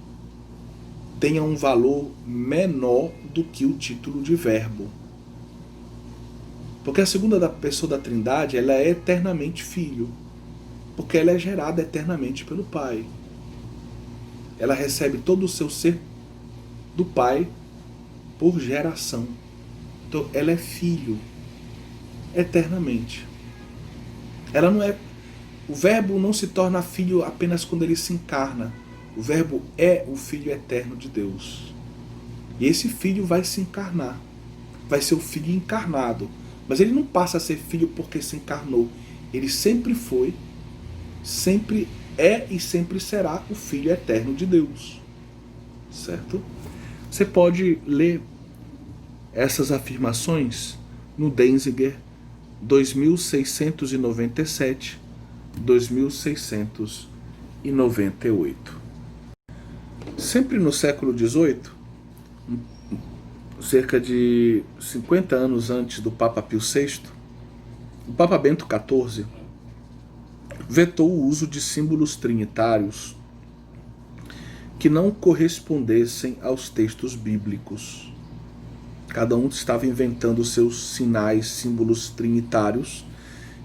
tenha um valor menor do que o título de verbo. Porque a segunda pessoa da Trindade, ela é eternamente filho, porque ela é gerada eternamente pelo Pai. Ela recebe todo o seu ser do Pai por geração. Então ela é filho eternamente. Ela não é. O verbo não se torna filho apenas quando ele se encarna. O verbo é o Filho eterno de Deus. E esse filho vai se encarnar. Vai ser o filho encarnado. Mas ele não passa a ser filho porque se encarnou. Ele sempre foi, sempre é e sempre será o Filho eterno de Deus. Certo? Você pode ler essas afirmações no Denzinger 2697, 2698. Sempre no século XVIII, cerca de 50 anos antes do Papa Pio VI, o Papa Bento XIV vetou o uso de símbolos trinitários que não correspondessem aos textos bíblicos. Cada um estava inventando seus sinais, símbolos trinitários,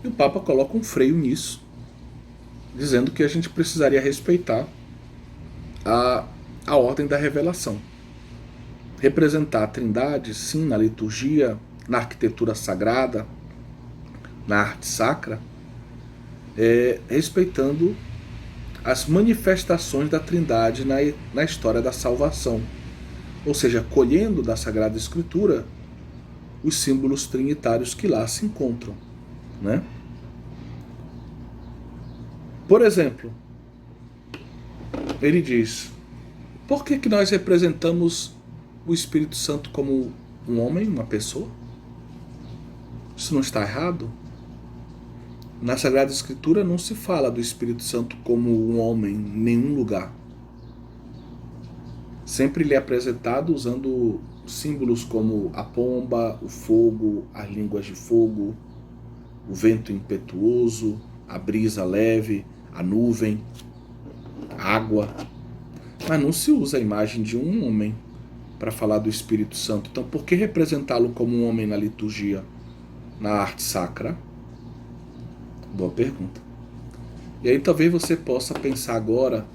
e o Papa coloca um freio nisso, dizendo que a gente precisaria respeitar a ordem da revelação. Representar a Trindade, sim, na liturgia, na arquitetura sagrada, na arte sacra, respeitando as manifestações da Trindade na história da salvação. Ou seja, colhendo da Sagrada Escritura os símbolos trinitários que lá se encontram, né? Por exemplo, ele diz: por que nós representamos o Espírito Santo como um homem, uma pessoa? Isso não está errado? Na Sagrada Escritura não se fala do Espírito Santo como um homem em nenhum lugar. Sempre ele é apresentado usando símbolos como a pomba, o fogo, as línguas de fogo, o vento impetuoso, a brisa leve, a nuvem, a água. Mas não se usa a imagem de um homem para falar do Espírito Santo. Então por que representá-lo como um homem na liturgia, na arte sacra? Boa pergunta. E aí talvez você possa pensar agora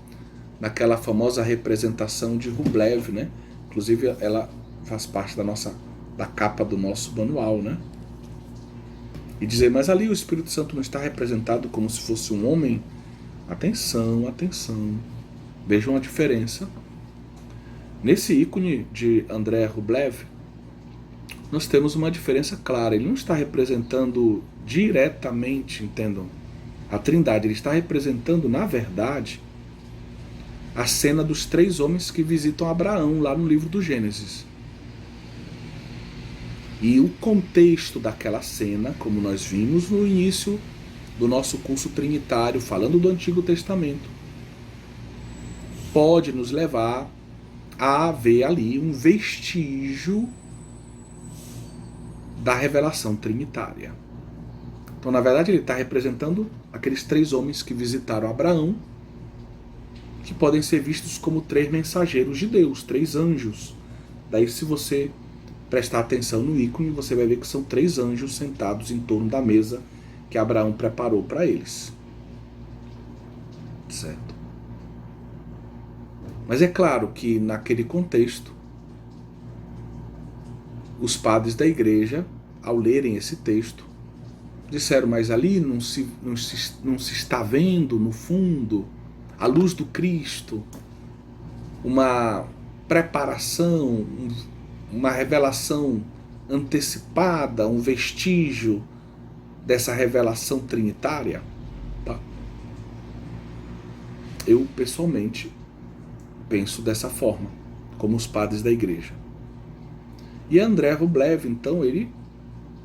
naquela famosa representação de Rublev, né? Inclusive ela faz parte da capa do nosso manual, né? E dizer, mas ali o Espírito Santo não está representado como se fosse um homem? Atenção, atenção. Vejam a diferença. Nesse ícone de André Rublev, nós temos uma diferença clara. Ele não está representando diretamente, entendam, a Trindade. Ele está representando, na verdade, a cena dos 3 homens que visitam Abraão lá no livro do Gênesis. E o contexto daquela cena, como nós vimos no início do nosso curso trinitário, falando do Antigo Testamento, pode nos levar a ver ali um vestígio da revelação trinitária. Então, na verdade, ele está representando aqueles 3 homens que visitaram Abraão, que podem ser vistos como 3 mensageiros de Deus, 3 anjos. Daí, se você prestar atenção no ícone, você vai ver que são 3 anjos sentados em torno da mesa que Abraão preparou para eles. Certo? Mas é claro que naquele contexto, os padres da igreja, ao lerem esse texto, disseram, mas ali não se está vendo, no fundo, a luz do Cristo, uma preparação, uma revelação antecipada, um vestígio dessa revelação trinitária? Tá? Eu, pessoalmente, penso dessa forma, como os padres da igreja. E André Rublev, então, ele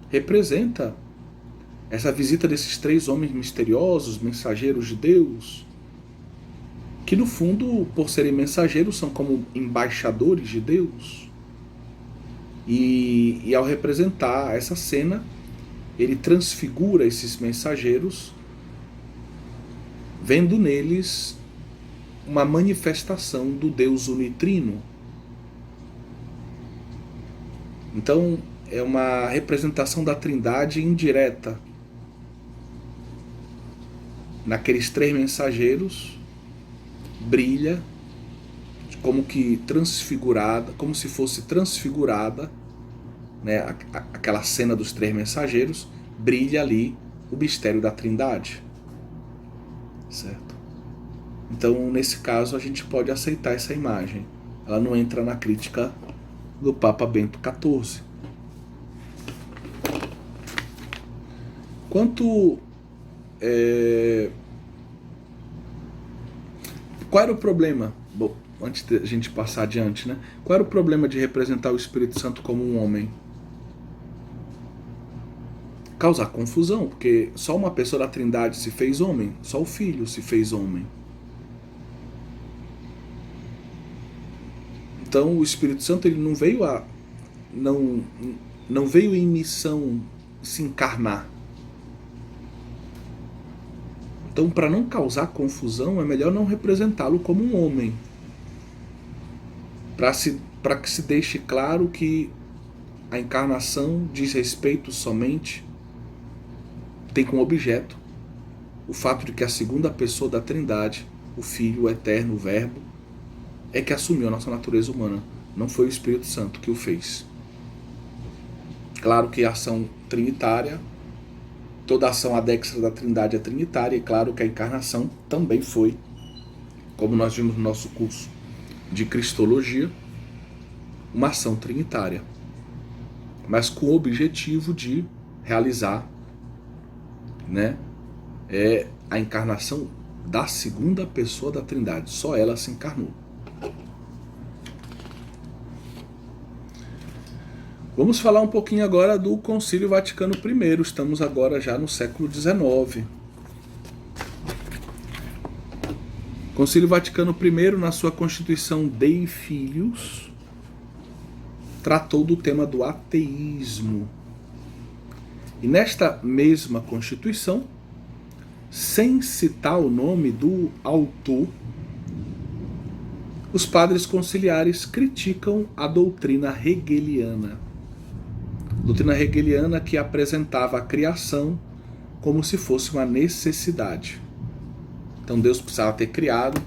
representa essa visita desses 3 homens misteriosos, mensageiros de Deus, que no fundo, por serem mensageiros, são como embaixadores de Deus. E ao representar essa cena, ele transfigura esses mensageiros, vendo neles uma manifestação do Deus unitrino. Então, é uma representação da Trindade indireta. Naqueles 3 mensageiros, brilha como que transfigurada, como se fosse transfigurada, né, aquela cena dos 3 mensageiros, brilha ali o mistério da Trindade. Certo? Então, nesse caso, a gente pode aceitar essa imagem. Ela não entra na crítica do Papa Bento XIV. Quanto... qual era o problema? Bom, antes de a gente passar adiante, né? Qual era o problema de representar o Espírito Santo como um homem? Causar confusão, porque só uma pessoa da Trindade se fez homem, só o Filho se fez homem. Então o Espírito Santo ele não veio não veio em missão se encarnar. Então, para não causar confusão, é melhor não representá-lo como um homem. Para que se deixe claro que a encarnação diz respeito somente, tem como objeto o fato de que a segunda pessoa da Trindade, o Filho, o Eterno, o Verbo, é que assumiu a nossa natureza humana. Não foi o Espírito Santo que o fez. Claro que a ação trinitária, toda ação adexa da Trindade é trinitária, e claro que a encarnação também foi, como nós vimos no nosso curso de Cristologia, uma ação trinitária, mas com o objetivo de realizar, né, a encarnação da segunda pessoa da Trindade. Só ela se encarnou. Vamos falar um pouquinho agora do Concílio Vaticano I. Estamos agora já no século XIX. Concílio Vaticano I, na sua Constituição Dei Filius, tratou do tema do ateísmo. E nesta mesma Constituição, sem citar o nome do autor, os padres conciliares criticam a doutrina hegeliana. Doutrina hegeliana que apresentava a criação como se fosse uma necessidade. Então Deus precisava ter criado,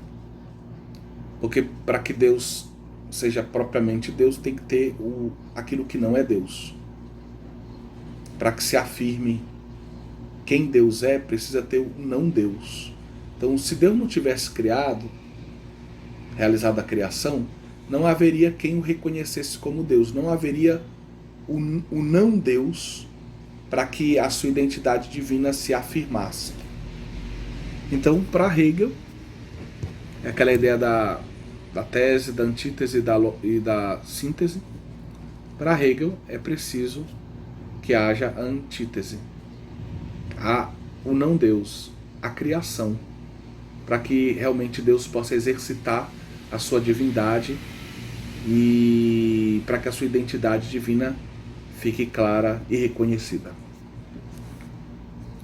porque para que Deus seja propriamente Deus, tem que ter aquilo que não é Deus. Para que se afirme quem Deus é, precisa ter o não Deus. Então, se Deus não tivesse criado, realizado a criação, não haveria quem o reconhecesse como Deus, não haveria o não Deus para que a sua identidade divina se afirmasse. Então, para Hegel, é aquela ideia da tese, da antítese e da síntese. Para Hegel é preciso que haja a antítese, o não Deus, a criação, para que realmente Deus possa exercitar a sua divindade e para que a sua identidade divina fique clara e reconhecida,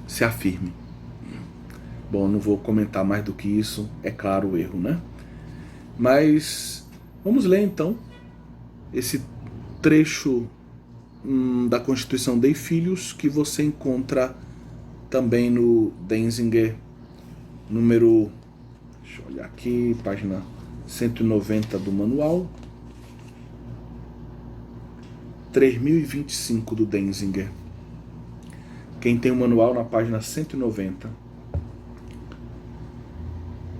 se afirme. Bom, não vou comentar mais do que isso, é claro o erro, né? Mas vamos ler então esse trecho da Constituição Dei Filius, que você encontra também no Denzinger, número, deixa eu olhar aqui, página 190 do manual. 3025 do Denzinger. Quem tem o manual, na página 190.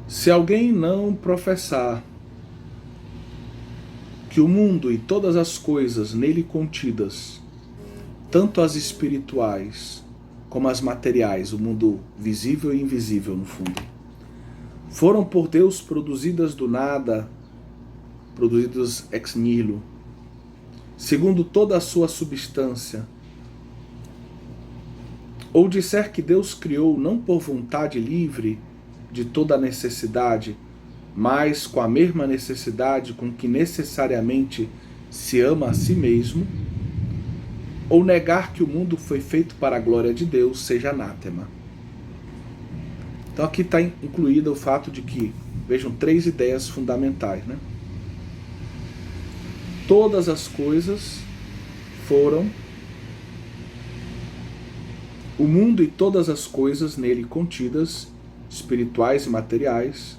Se alguém não professar que o mundo e todas as coisas nele contidas, tanto as espirituais como as materiais, o mundo visível e invisível no fundo, foram por Deus produzidas do nada, produzidas ex nihilo, segundo toda a sua substância, ou disser que Deus criou não por vontade livre de toda a necessidade, mas com a mesma necessidade com que necessariamente se ama a si mesmo, ou negar que o mundo foi feito para a glória de Deus, seja anátema. Então aqui está incluído o fato de que, vejam, 3 ideias fundamentais, né? Todas as coisas foram, o mundo e todas as coisas nele contidas, espirituais e materiais,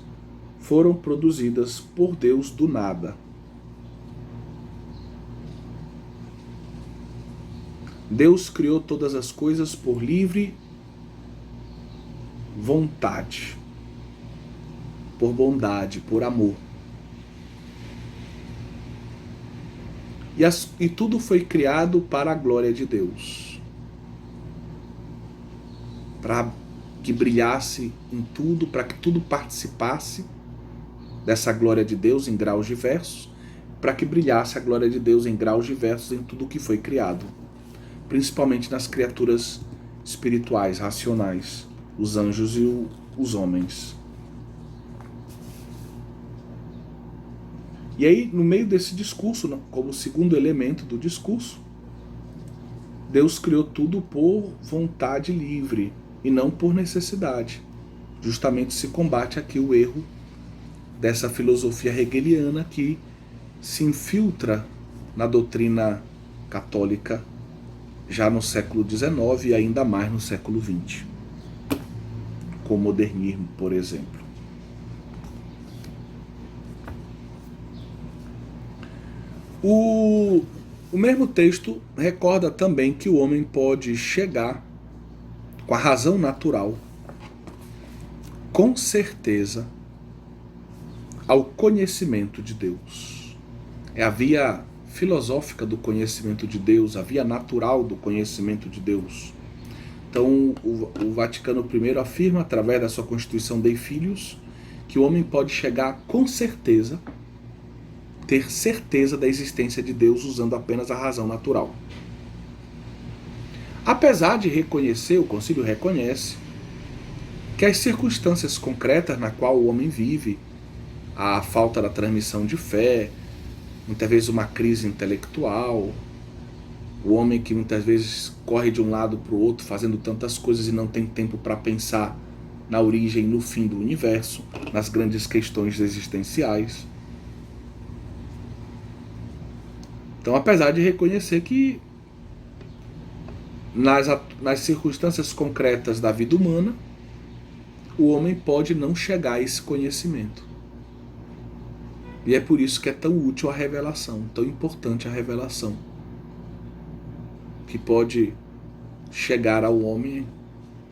foram produzidas por Deus do nada. Deus criou todas as coisas por livre vontade, por bondade, por amor. E tudo foi criado para a glória de Deus, para que brilhasse em tudo, para que tudo participasse dessa glória de Deus em graus diversos, para que brilhasse a glória de Deus em graus diversos em tudo que foi criado, principalmente nas criaturas espirituais, racionais, os anjos e os homens. E aí, no meio desse discurso, como segundo elemento do discurso, Deus criou tudo por vontade livre e não por necessidade. Justamente se combate aqui o erro dessa filosofia hegeliana que se infiltra na doutrina católica já no século XIX e ainda mais no século XX, com o modernismo, por exemplo. O mesmo texto recorda também que o homem pode chegar, com a razão natural, com certeza, ao conhecimento de Deus. É a via filosófica do conhecimento de Deus, a via natural do conhecimento de Deus. Então, o Vaticano I afirma, através da sua Constituição Dei Filhos, que o homem pode chegar com certeza, ter certeza da existência de Deus usando apenas a razão natural. Apesar de reconhecer, o Concílio reconhece, que as circunstâncias concretas na qual o homem vive, a falta da transmissão de fé, muitas vezes uma crise intelectual, o homem que muitas vezes corre de um lado para o outro fazendo tantas coisas e não tem tempo para pensar na origem e no fim do universo, nas grandes questões existenciais. Então, apesar de reconhecer que nas circunstâncias concretas da vida humana, o homem pode não chegar a esse conhecimento. E é por isso que é tão útil a revelação, tão importante a revelação, que pode chegar ao homem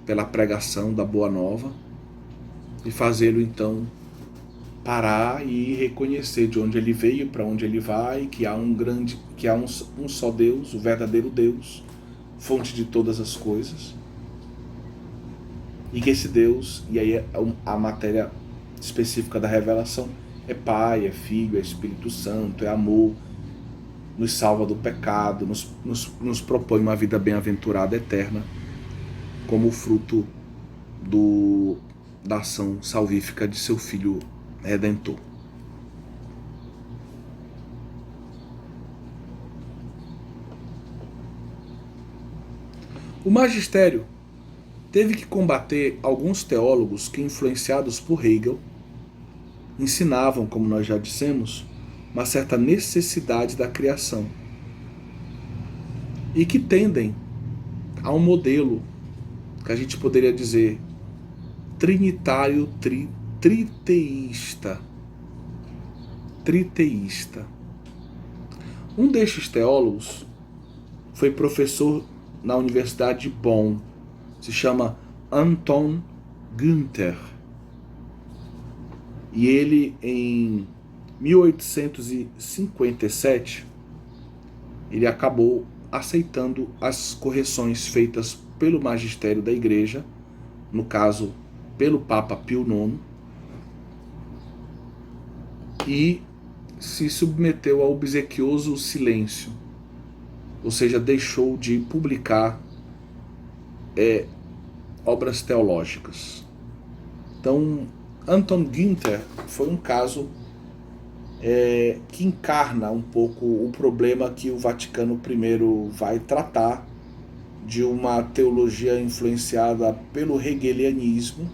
pela pregação da Boa Nova e fazê-lo então parar e reconhecer de onde ele veio, para onde ele vai, que há um só Deus, o verdadeiro Deus, fonte de todas as coisas, e que esse Deus, e aí a matéria específica da revelação, é Pai, é Filho, é Espírito Santo, é amor, nos salva do pecado, nos propõe uma vida bem-aventurada eterna, como fruto da ação salvífica de seu Filho Redentor. O magistério teve que combater alguns teólogos que, influenciados por Hegel, ensinavam, como nós já dissemos, uma certa necessidade da criação e que tendem a um modelo que a gente poderia dizer trinitário, triteísta. Um destes teólogos foi professor na Universidade de Bonn. Se chama Anton Günther. E ele, em 1857, ele acabou aceitando as correções feitas pelo magistério da Igreja, no caso, pelo Papa Pio IX, e se submeteu ao obsequioso silêncio, ou seja, deixou de publicar obras teológicas. Então, Anton Günther foi um caso que encarna um pouco o problema que o Vaticano I vai tratar, de uma teologia influenciada pelo hegelianismo,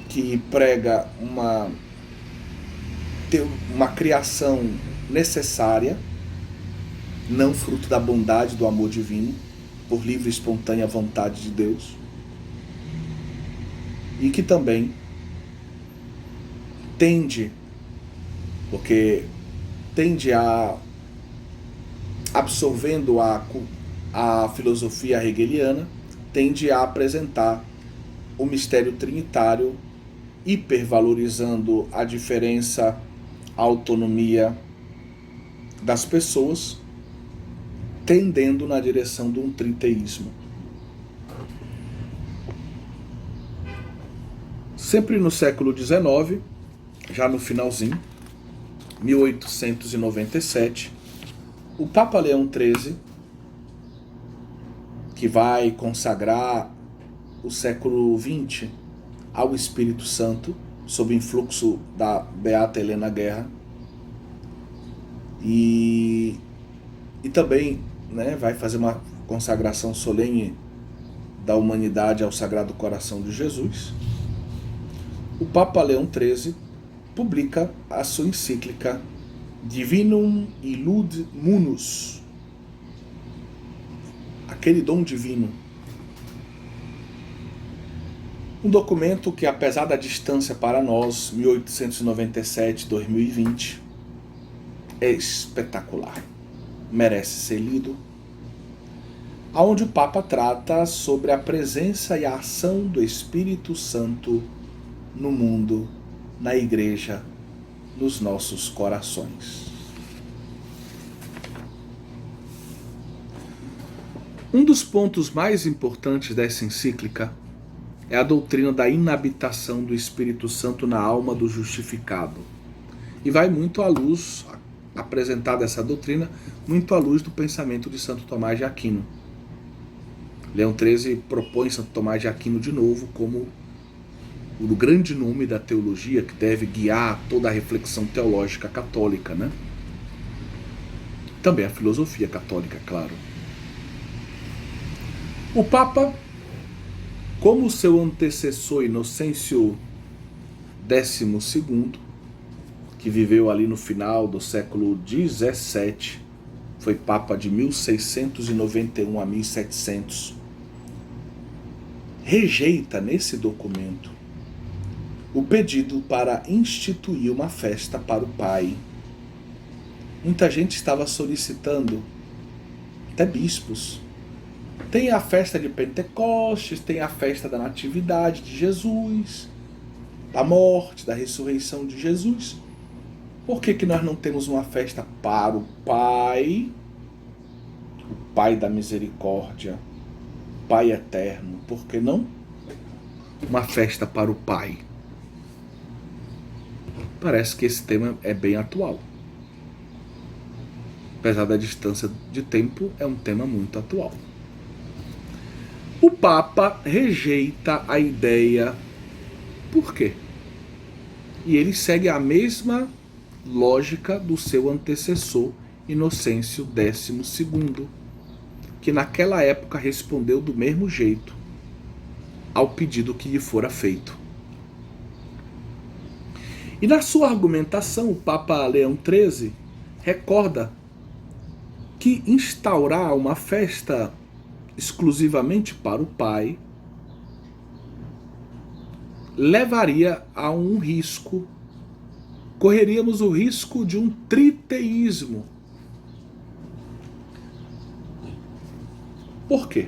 que prega uma criação necessária, não fruto da bondade, do amor divino, por livre e espontânea vontade de Deus, e que também tende a, absorvendo a filosofia hegeliana, tende a apresentar o mistério trinitário, hipervalorizando a diferença, a autonomia das pessoas, tendendo na direção de um triteísmo. Sempre no século XIX, já no finalzinho, 1897, o Papa Leão XIII, que vai consagrar o século XX ao Espírito Santo, sob influxo da beata Helena Guerra, e também, né, vai fazer uma consagração solene da humanidade ao Sagrado Coração de Jesus. O Papa Leão XIII publica a sua encíclica Divinum Illud Munus, aquele dom divino. Um documento que, apesar da distância para nós, 1897-2020, é espetacular, merece ser lido, onde o Papa trata sobre a presença e a ação do Espírito Santo no mundo, na Igreja, nos nossos corações. Um dos pontos mais importantes dessa encíclica é a doutrina da inabitação do Espírito Santo na alma do justificado. E vai muito à luz, apresentada essa doutrina, muito à luz do pensamento de Santo Tomás de Aquino. Leão XIII propõe Santo Tomás de Aquino de novo como o grande nome da teologia que deve guiar toda a reflexão teológica católica, né? Também a filosofia católica, claro. O Papa, como seu antecessor Inocêncio XII, que viveu ali no final do século XVII, foi Papa de 1691 a 1700, rejeita nesse documento o pedido para instituir uma festa para o Pai. Muita gente estava solicitando, até bispos. Tem a festa de Pentecostes, tem a festa da Natividade de Jesus, da morte, da ressurreição de Jesus. Por que nós não temos uma festa para o Pai, o Pai da misericórdia, Pai eterno? Por que não uma festa para o Pai? Parece que esse tema é bem atual. Apesar da distância de tempo, é um tema muito atual. O Papa rejeita a ideia. Por quê? E ele segue a mesma lógica do seu antecessor, Inocêncio XII, que naquela época respondeu do mesmo jeito ao pedido que lhe fora feito. E na sua argumentação, o Papa Leão XIII recorda que instaurar uma festa exclusivamente para o Pai levaria a um risco, correríamos o risco de um triteísmo, Por quê?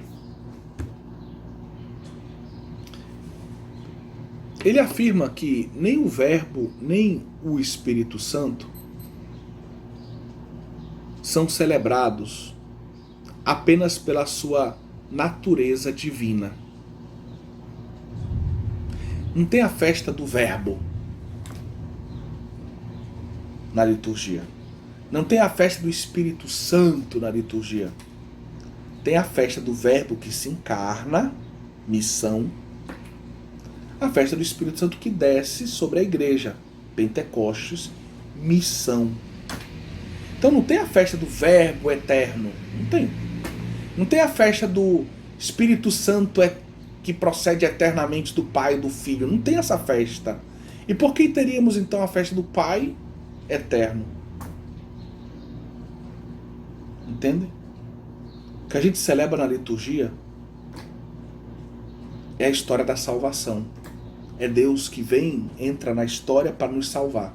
Ele afirma que nem o Verbo, nem o Espírito Santo são celebrados apenas pela sua natureza divina. Não tem a festa do Verbo na liturgia. Não tem a festa do Espírito Santo na liturgia. Tem a festa do Verbo que se encarna, missão. A festa do Espírito Santo que desce sobre a igreja, Pentecostes, missão. Então não tem a festa do Verbo eterno. Não tem. Não tem a festa do Espírito Santo que procede eternamente do Pai e do Filho. Não tem essa festa. E por que teríamos então a festa do Pai eterno? Entende? O que a gente celebra na liturgia é a história da salvação. É Deus que vem, entra na história para nos salvar.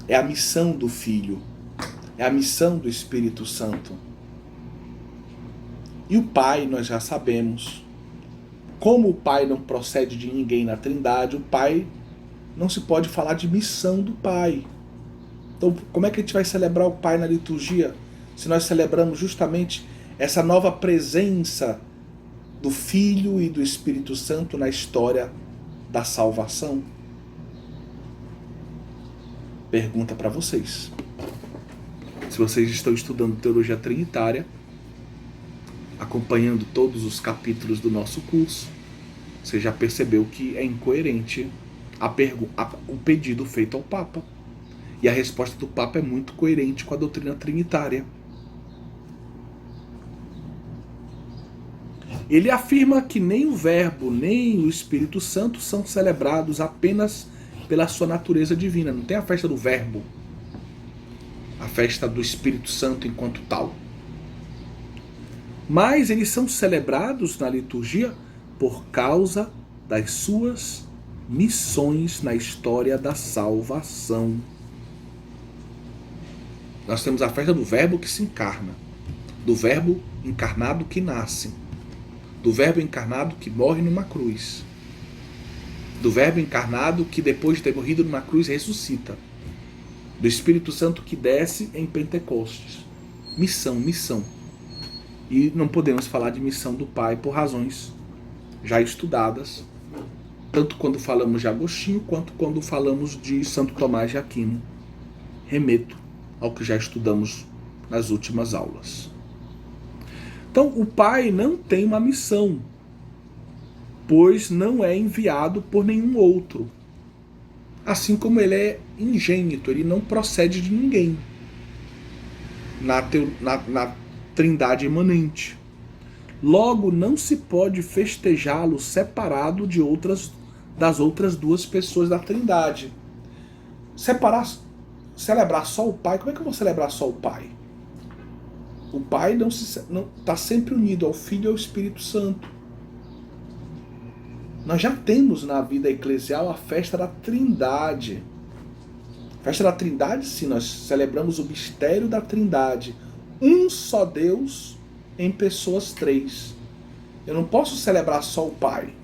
É a missão do Filho. É a missão do Espírito Santo. E o Pai, nós já sabemos. Como o Pai não procede de ninguém na Trindade, o Pai não se pode falar de missão do Pai. Então, como é que a gente vai celebrar o Pai na liturgia se nós celebramos justamente essa nova presença do Filho e do Espírito Santo na história da salvação? Pergunta para vocês. Se vocês estão estudando teologia trinitária, acompanhando todos os capítulos do nosso curso, você já percebeu que é incoerente o pedido feito ao Papa. E a resposta do Papa é muito coerente com a doutrina trinitária. Ele afirma que nem o Verbo, nem o Espírito Santo são celebrados apenas pela sua natureza divina. Não tem a festa do Verbo, a festa do Espírito Santo enquanto tal. Mas eles são celebrados na liturgia por causa das suas missões na história da salvação. Nós temos a festa do Verbo que se encarna, do Verbo encarnado que nasce, do Verbo encarnado que morre numa cruz, do Verbo encarnado que depois de ter morrido numa cruz ressuscita, do Espírito Santo que desce em Pentecostes. Missão, missão. E não podemos falar de missão do Pai por razões já estudadas, tanto quando falamos de Agostinho quanto quando falamos de Santo Tomás de Aquino. Remeto ao que já estudamos nas últimas aulas. Então, o Pai não tem uma missão, pois não é enviado por nenhum outro. Assim como ele é ingênito, ele não procede de ninguém na Trindade imanente. Logo, não se pode festejá-lo separado das outras duas pessoas da Trindade. Celebrar só o Pai, como é que eu vou celebrar só o Pai? O Pai não está sempre unido ao Filho e ao Espírito Santo. Nós já temos na vida eclesial a festa da Trindade. A festa da Trindade, sim, nós celebramos o mistério da Trindade. Um só Deus em pessoas três. Eu não posso celebrar só o Pai,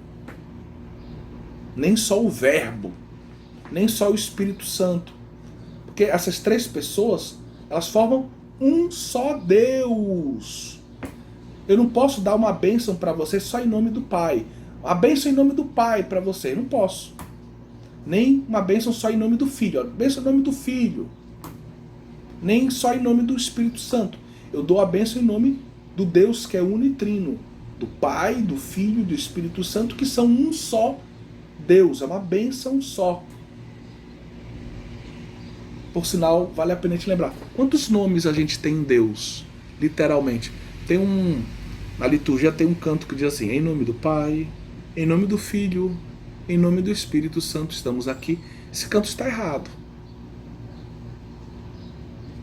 nem só o Verbo, nem só o Espírito Santo. Porque essas três pessoas, elas formam um só Deus. Eu não posso dar uma bênção para você só em nome do Pai. A bênção em nome do Pai para você, eu não posso. Nem uma bênção só em nome do Filho. A bênção em nome do Filho. Nem só em nome do Espírito Santo. Eu dou a bênção em nome do Deus que é unitrino. Do Pai, do Filho e do Espírito Santo, que são um só Deus. É uma bênção só. Por sinal, vale a pena te lembrar. Quantos nomes a gente tem em Deus? Literalmente. Na liturgia tem um canto que diz assim: em nome do Pai, em nome do Filho, em nome do Espírito Santo estamos aqui. Esse canto está errado.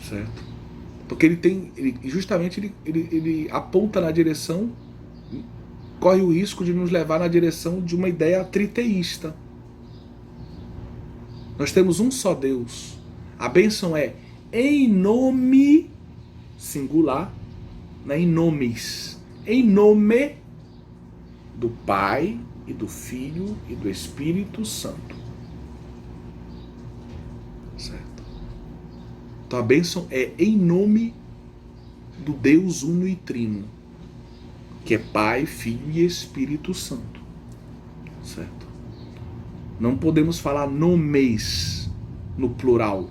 Certo? Porque ele aponta na direção, corre o risco de nos levar na direção de uma ideia triteísta. Nós temos um só Deus. A bênção é em nome singular, né, em nomes. em nome do Pai e do Filho e do Espírito Santo. Certo? Então a bênção é em nome do Deus Uno e Trino, que é Pai, Filho e Espírito Santo. Certo? Não podemos falar nomes no plural,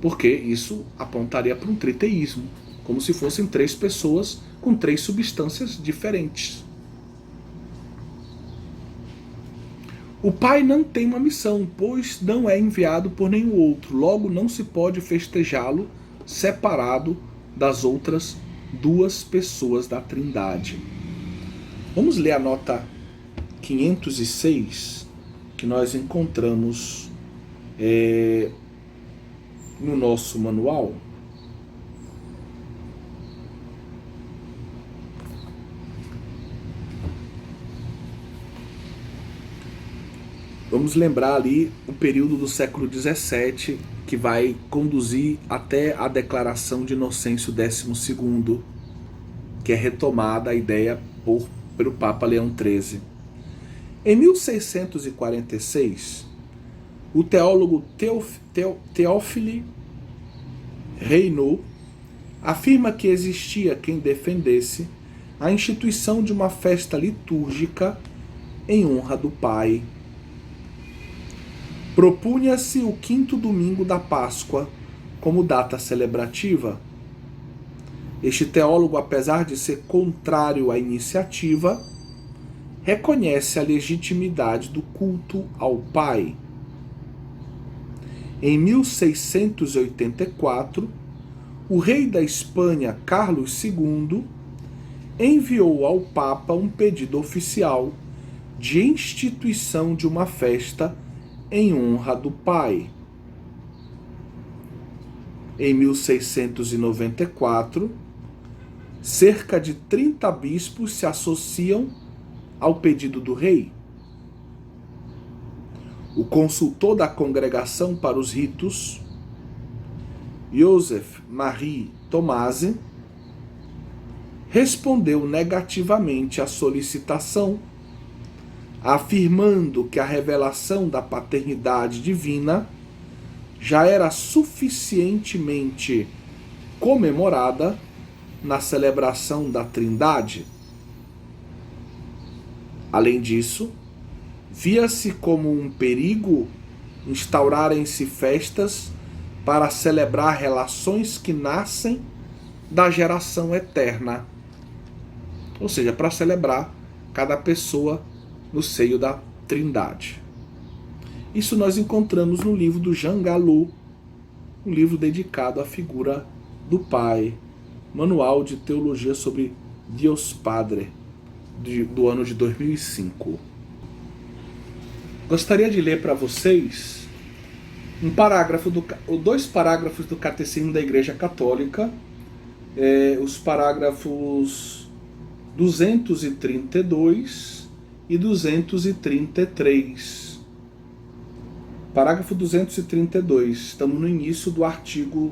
porque isso apontaria para um triteísmo, como se fossem três pessoas com três substâncias diferentes. O Pai não tem uma missão, pois não é enviado por nenhum outro, logo não se pode festejá-lo separado das outras duas pessoas da Trindade. Vamos ler a nota 506, que nós encontramos no nosso manual. Vamos lembrar ali o período do século XVII, que vai conduzir até a declaração de Inocêncio XII, que é retomada a ideia pelo Papa Leão XIII. Em 1646, o teólogo Théophile Reynaud afirma que existia quem defendesse a instituição de uma festa litúrgica em honra do Pai. Propunha-se o 5º domingo da Páscoa como data celebrativa. Este teólogo, apesar de ser contrário à iniciativa, reconhece a legitimidade do culto ao Pai. Em 1684, o rei da Espanha, Carlos II, enviou ao Papa um pedido oficial de instituição de uma festa em honra do Pai. Em 1694, cerca de 30 bispos se associam ao pedido do rei. O consultor da Congregação para os Ritos, Joseph Marie Tomasi, respondeu negativamente à solicitação, afirmando que a revelação da paternidade divina já era suficientemente comemorada na celebração da Trindade. Além disso, via-se como um perigo instaurarem-se festas para celebrar relações que nascem da geração eterna. Ou seja, para celebrar cada pessoa no seio da Trindade. Isso nós encontramos no livro do Jean Galou, um livro dedicado à figura do Pai, Manual de Teologia sobre Deus Padre, do ano de 2005. Gostaria de ler para vocês dois parágrafos do Catecismo da Igreja Católica, os parágrafos 232 e 233. Parágrafo 232. Estamos no início do artigo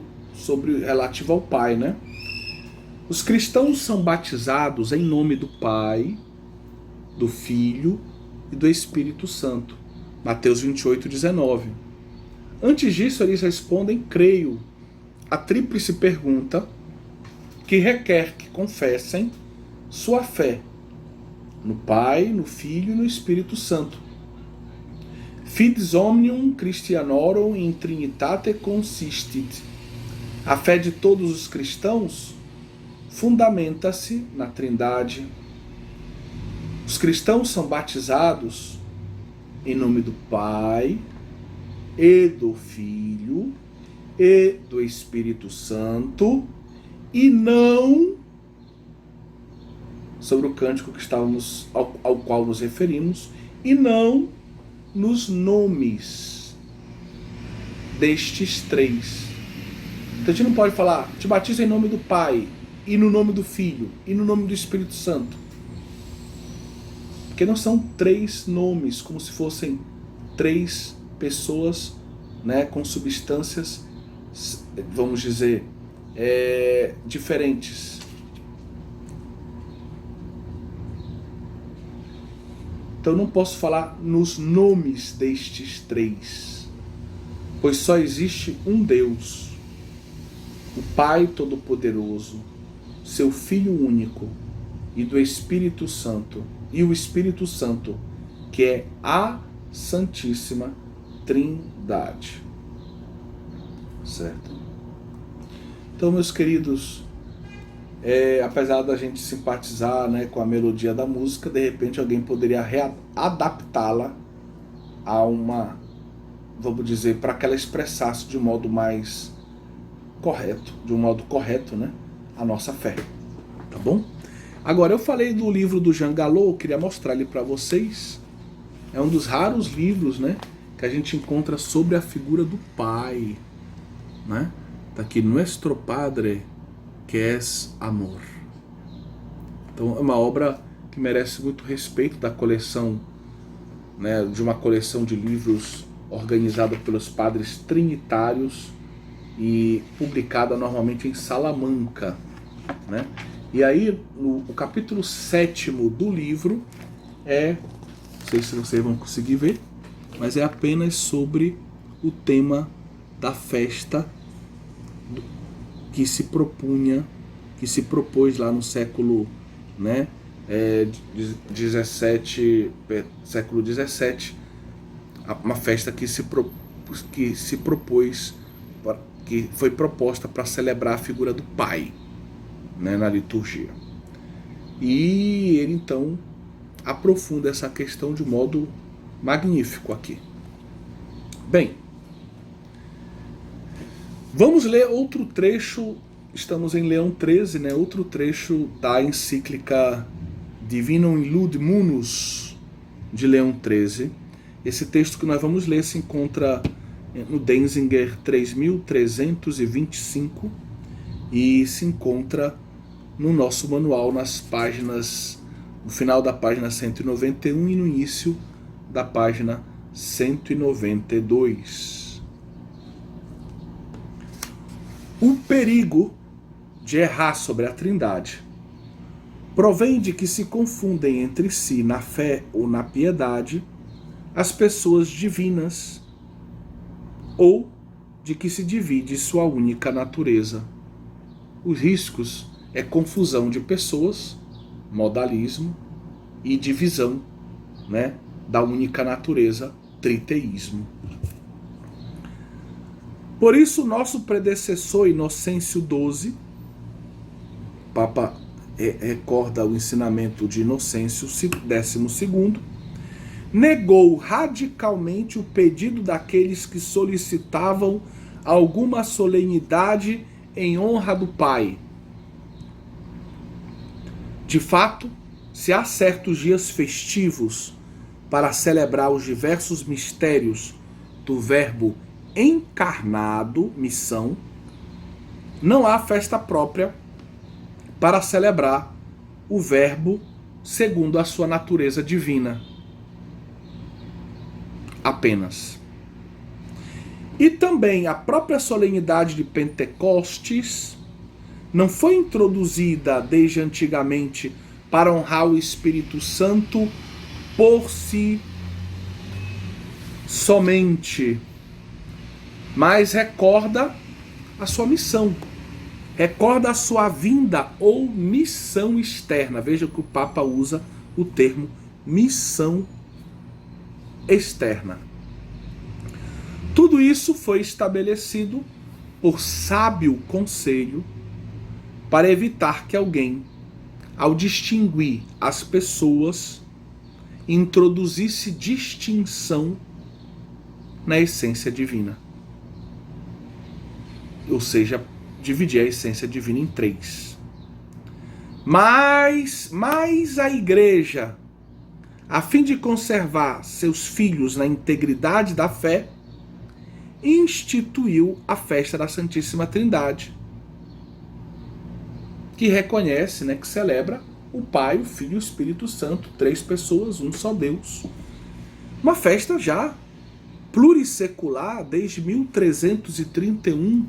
relativo ao Pai, né? Os cristãos são batizados em nome do Pai, do Filho e do Espírito Santo. Mateus 28, 19. Antes disso, eles respondem, creio, a tríplice pergunta que requer que confessem sua fé no Pai, no Filho e no Espírito Santo. Fides omnium Christianorum in Trinitate consistit. A fé de todos os cristãos fundamenta-se na Trindade. Os cristãos são batizados em nome do Pai, e do Filho, e do Espírito Santo, e não, sobre o cântico que estávamos, ao qual nos referimos, e não nos nomes destes três. Então a gente não pode falar, te batizo em nome do Pai, e no nome do Filho, e no nome do Espírito Santo. Porque não são três nomes, como se fossem três pessoas, né, com substâncias, vamos dizer, diferentes. Então eu não posso falar nos nomes destes três, pois só existe um Deus, o Pai Todo-Poderoso, seu Filho único e do Espírito Santo, e o Espírito Santo, que é a Santíssima Trindade. Certo? Então, meus queridos, apesar da gente simpatizar, né, com a melodia da música, de repente alguém poderia adaptá-la a uma, vamos dizer, para que ela expressasse de um modo mais correto, né, a nossa fé. Tá bom? Agora, eu falei do livro do Jean Galot, eu queria mostrar ele para vocês. É um dos raros livros, né, que a gente encontra sobre a figura do Pai, né? Tá aqui, Nuestro Padre, que es amor. Então é uma obra que merece muito respeito da coleção, né, de uma coleção de livros organizada pelos padres trinitários e publicada normalmente em Salamanca, né? E aí, o capítulo 7º do livro não sei se vocês vão conseguir ver, mas é apenas sobre o tema da festa que se propôs lá no século, né, 17, século 17, uma festa que se propôs, que foi proposta para celebrar a figura do Pai, né, na liturgia. E ele então aprofunda essa questão de um modo magnífico aqui. Bem, vamos ler outro trecho, estamos em Leão XIII, né? Outro trecho da encíclica Divinum Illud Munus de Leão XIII. Esse texto que nós vamos ler se encontra no Denzinger 3325 e se encontra no nosso manual nas páginas, no final da página 191 e no início da página 192. O perigo de errar sobre a Trindade provém de que se confundem entre si na fé ou na piedade as pessoas divinas, ou de que se divide sua única natureza. Os riscos é confusão de pessoas, modalismo, e divisão, né, da única natureza, triteísmo. Por isso, nosso predecessor Inocêncio XII, o Papa recorda o ensinamento de Inocêncio XII, negou radicalmente o pedido daqueles que solicitavam alguma solenidade em honra do Pai. De fato, se há certos dias festivos para celebrar os diversos mistérios do Verbo encarnado, missão, não há festa própria para celebrar o Verbo segundo a sua natureza divina. Apenas. E também a própria solenidade de Pentecostes não foi introduzida desde antigamente para honrar o Espírito Santo por si somente, mas recorda a sua missão, recorda a sua vinda ou missão externa. Veja que o Papa usa o termo missão externa. Tudo isso foi estabelecido por sábio conselho para evitar que alguém, ao distinguir as pessoas, introduzisse distinção na essência divina. Ou seja, dividir a essência divina em três. Mas a Igreja, a fim de conservar seus filhos na integridade da fé, instituiu a festa da Santíssima Trindade, que reconhece, né, que celebra o Pai, o Filho e o Espírito Santo, três pessoas, um só Deus. Uma festa já plurissecular desde 1331,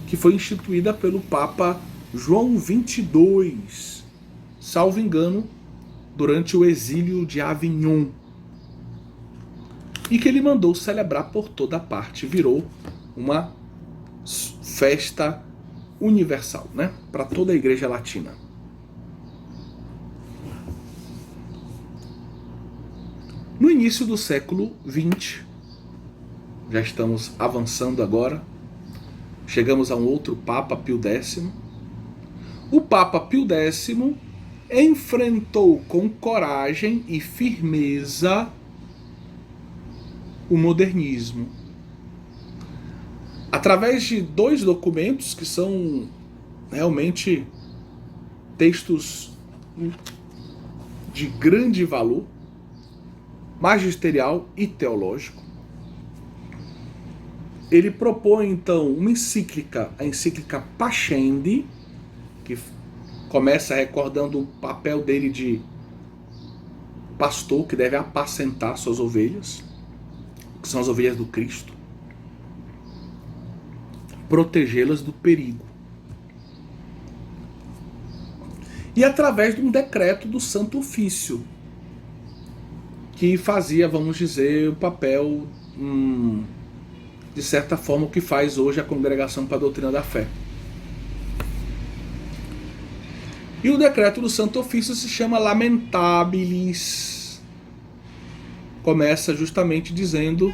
que foi instituída pelo Papa João XXII, salvo engano, durante o exílio de Avignon, e que ele mandou celebrar por toda parte. Virou uma festa universal, né, para toda a Igreja Latina. No início do século XX, já estamos avançando agora, chegamos a um outro Papa, Pio X. O Papa Pio X enfrentou com coragem e firmeza o modernismo, através de 2 documentos que são realmente textos de grande valor, magisterial e teológico. Ele propõe então uma encíclica, a encíclica Pascendi, que começa recordando o papel dele de pastor que deve apacentar suas ovelhas, que são as ovelhas do Cristo, protegê-las do perigo. E através de um decreto do Santo Ofício, que fazia, vamos dizer, o papel, de certa forma, o que faz hoje a Congregação para a Doutrina da Fé. E o decreto do Santo Ofício se chama Lamentabilis. Começa justamente dizendo,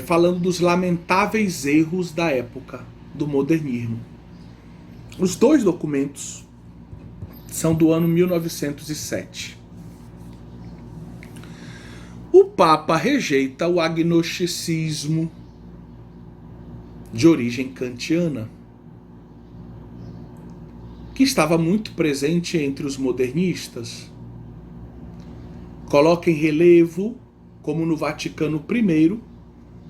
falando dos lamentáveis erros da época do modernismo. Os 2 documentos são do ano 1907. O Papa rejeita o agnosticismo de origem kantiana, que estava muito presente entre os modernistas. Coloca em relevo, como no Vaticano I,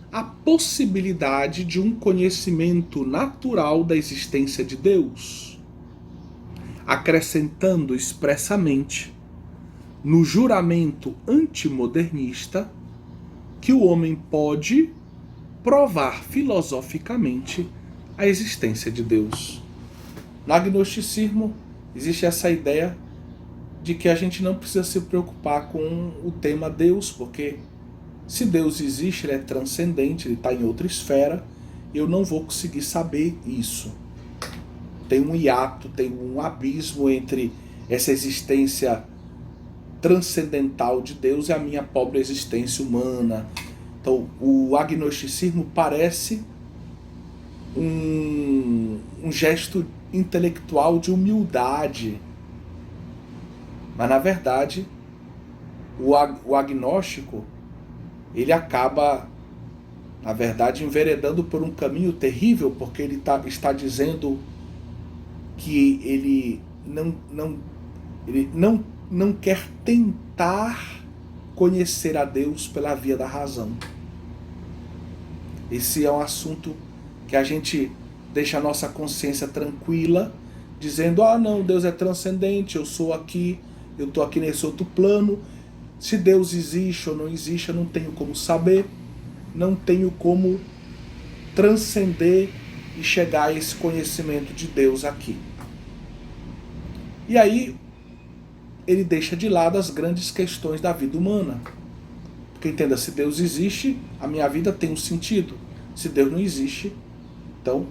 a possibilidade de um conhecimento natural da existência de Deus, acrescentando expressamente no juramento antimodernista que o homem pode provar filosoficamente a existência de Deus. No agnosticismo existe essa ideia de que a gente não precisa se preocupar com o tema Deus, porque se Deus existe, ele é transcendente, ele está em outra esfera, eu não vou conseguir saber isso. Tem um hiato, tem um abismo entre essa existência transcendental de Deus e a minha pobre existência humana. Então, o agnosticismo parece um gesto intelectual de humildade, mas na verdade o agnóstico, ele acaba, na verdade, enveredando por um caminho terrível, porque ele está dizendo que ele não quer tentar conhecer a Deus pela via da razão. Esse é um assunto que a gente deixa a nossa consciência tranquila, dizendo, não, Deus é transcendente, eu sou aqui, eu estou aqui nesse outro plano, se Deus existe ou não existe, eu não tenho como saber, não tenho como transcender e chegar a esse conhecimento de Deus aqui. E aí, ele deixa de lado as grandes questões da vida humana. Porque entenda, se Deus existe, a minha vida tem um sentido. Se Deus não existe, então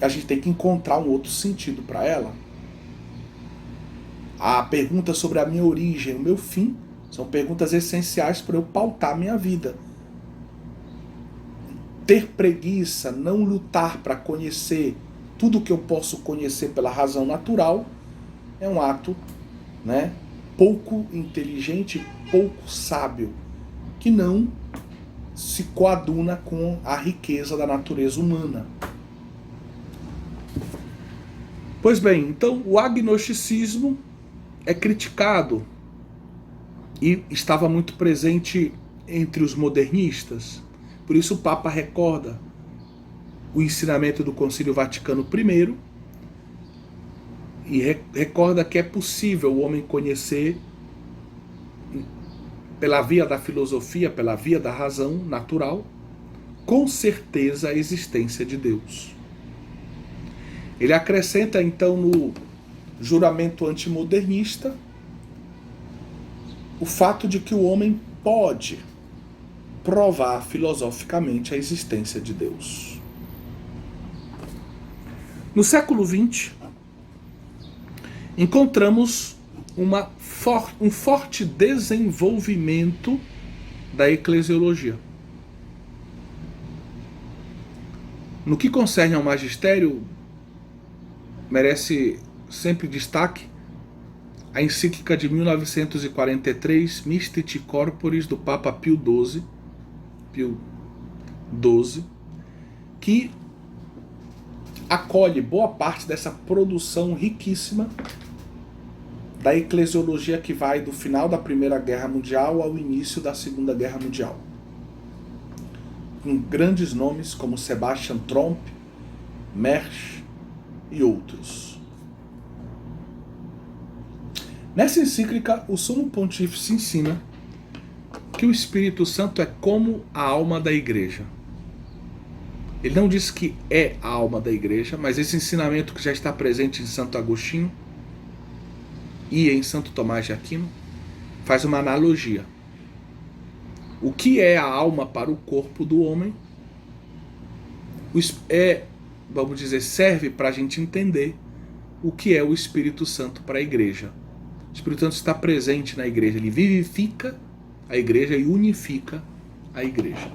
a gente tem que encontrar um outro sentido para ela. A pergunta sobre a minha origem, o meu fim, são perguntas essenciais para eu pautar a minha vida. Ter preguiça, não lutar para conhecer tudo que eu posso conhecer pela razão natural, é um ato, pouco inteligente, pouco sábio, que não se coaduna com a riqueza da natureza humana. Pois bem, então o agnosticismo é criticado e estava muito presente entre os modernistas. Por isso o Papa recorda o ensinamento do Concílio Vaticano I e recorda que é possível o homem conhecer pela via da filosofia, pela via da razão natural, com certeza a existência de Deus. Ele acrescenta então juramento antimodernista, o fato de que o homem pode provar filosoficamente a existência de Deus. No século XX, encontramos um forte desenvolvimento da eclesiologia. No que concerne ao magistério, merece sempre destaque a encíclica de 1943, Mystici Corporis, do Papa Pio XII, que acolhe boa parte dessa produção riquíssima da eclesiologia que vai do final da Primeira Guerra Mundial ao início da Segunda Guerra Mundial, com grandes nomes como Sebastian Tromp, Mersch e outros. Nessa encíclica, o Sumo Pontífice ensina que o Espírito Santo é como a alma da igreja. Ele não diz que é a alma da igreja, mas esse ensinamento que já está presente em Santo Agostinho e em Santo Tomás de Aquino faz uma analogia. O que é a alma para o corpo do homem vamos dizer, serve para a gente entender o que é o Espírito Santo para a igreja. O Espírito Santo está presente na igreja, ele vivifica a igreja e unifica a igreja.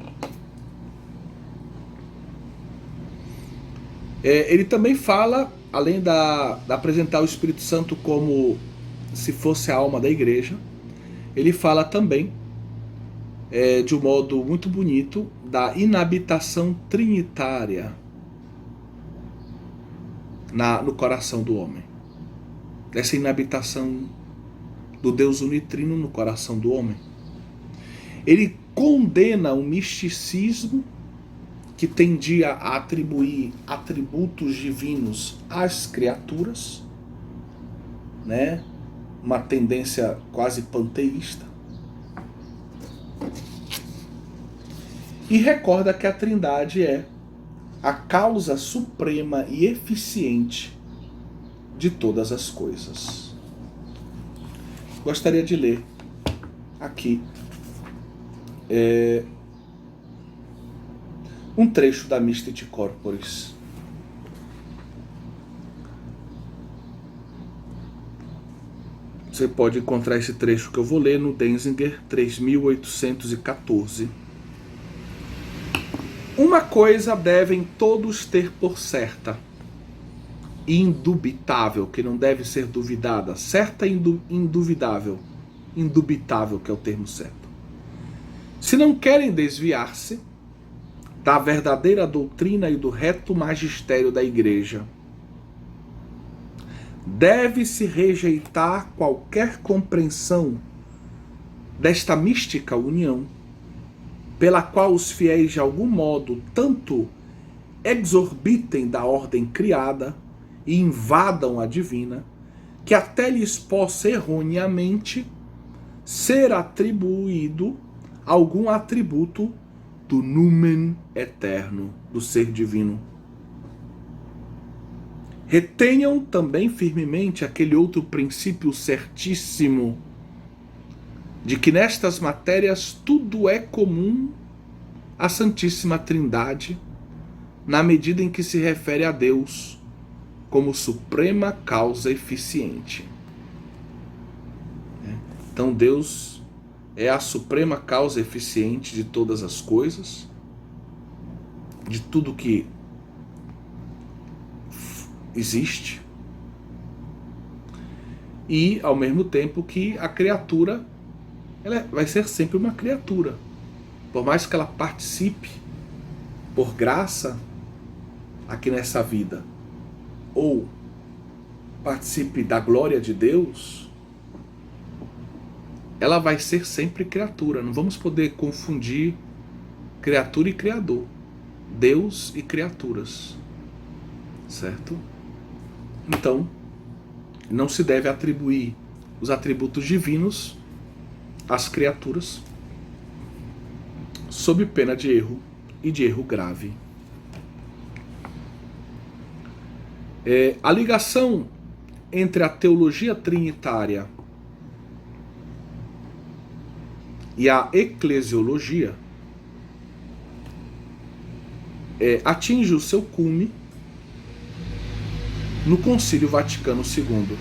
Ele também fala, além de apresentar o Espírito Santo como se fosse a alma da igreja, ele fala também, de um modo muito bonito, da inabitação trinitária no coração do homem. Dessa inabitação do Deus unitrino no coração do homem. Ele condena o misticismo que tendia a atribuir atributos divinos às criaturas, né? Uma tendência quase panteísta. E recorda que a Trindade é a causa suprema e eficiente de todas as coisas. Gostaria de ler aqui um trecho da Mystici Corporis. Você pode encontrar esse trecho que eu vou ler no Denzinger 3814. Uma coisa devem todos ter por certa, indubitável, que não deve ser duvidada, certa e indubitável, que é o termo certo. Se não querem desviar-se da verdadeira doutrina e do reto magistério da Igreja, deve-se rejeitar qualquer compreensão desta mística união, pela qual os fiéis de algum modo tanto exorbitem da ordem criada e invadam a divina, que até lhes possa erroneamente ser atribuído algum atributo do numen eterno, do ser divino. Retenham também firmemente aquele outro princípio certíssimo, de que nestas matérias tudo é comum à Santíssima Trindade, na medida em que se refere a Deus como suprema causa eficiente. Então Deus é a suprema causa eficiente de todas as coisas, de tudo que existe, e ao mesmo tempo que a criatura, ela vai ser sempre uma criatura, por mais que ela participe por graça aqui nessa vida, ou participe da glória de Deus, ela vai ser sempre criatura. Não vamos poder confundir criatura e criador, Deus e criaturas, certo? Então, não se deve atribuir os atributos divinos às criaturas, sob pena de erro e de erro grave. A ligação entre a teologia trinitária e a eclesiologia atinge o seu cume no Concílio Vaticano II.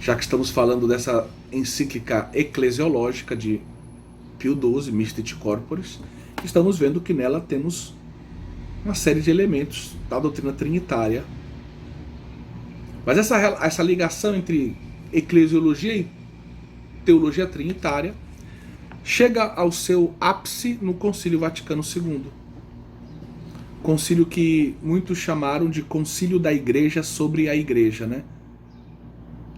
Já que estamos falando dessa encíclica eclesiológica de Pio XII, Mystic Corporis, estamos vendo que nela temos uma série de elementos da doutrina trinitária. Mas essa ligação entre eclesiologia e teologia trinitária chega ao seu ápice no Concílio Vaticano II. Concílio que muitos chamaram de Concílio da Igreja sobre a Igreja, né?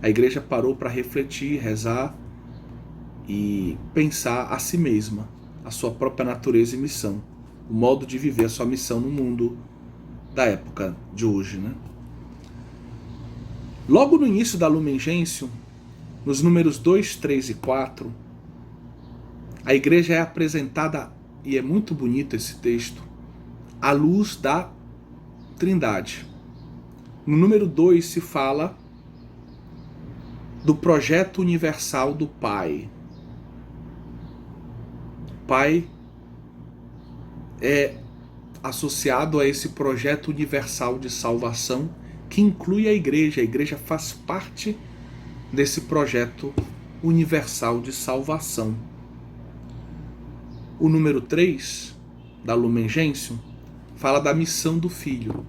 A Igreja parou para refletir, rezar e pensar a si mesma, a sua própria natureza e missão, o modo de viver a sua missão no mundo da época de hoje, né? Logo no início da Lumen Gentium, nos números 2, 3 e 4, a Igreja é apresentada, e é muito bonito esse texto, à luz da Trindade. No número 2 se fala do projeto universal do Pai. O Pai é associado a esse projeto universal de salvação que inclui a Igreja. A Igreja faz parte desse projeto universal de salvação. O número 3 da Lumen Gentium fala da missão do Filho,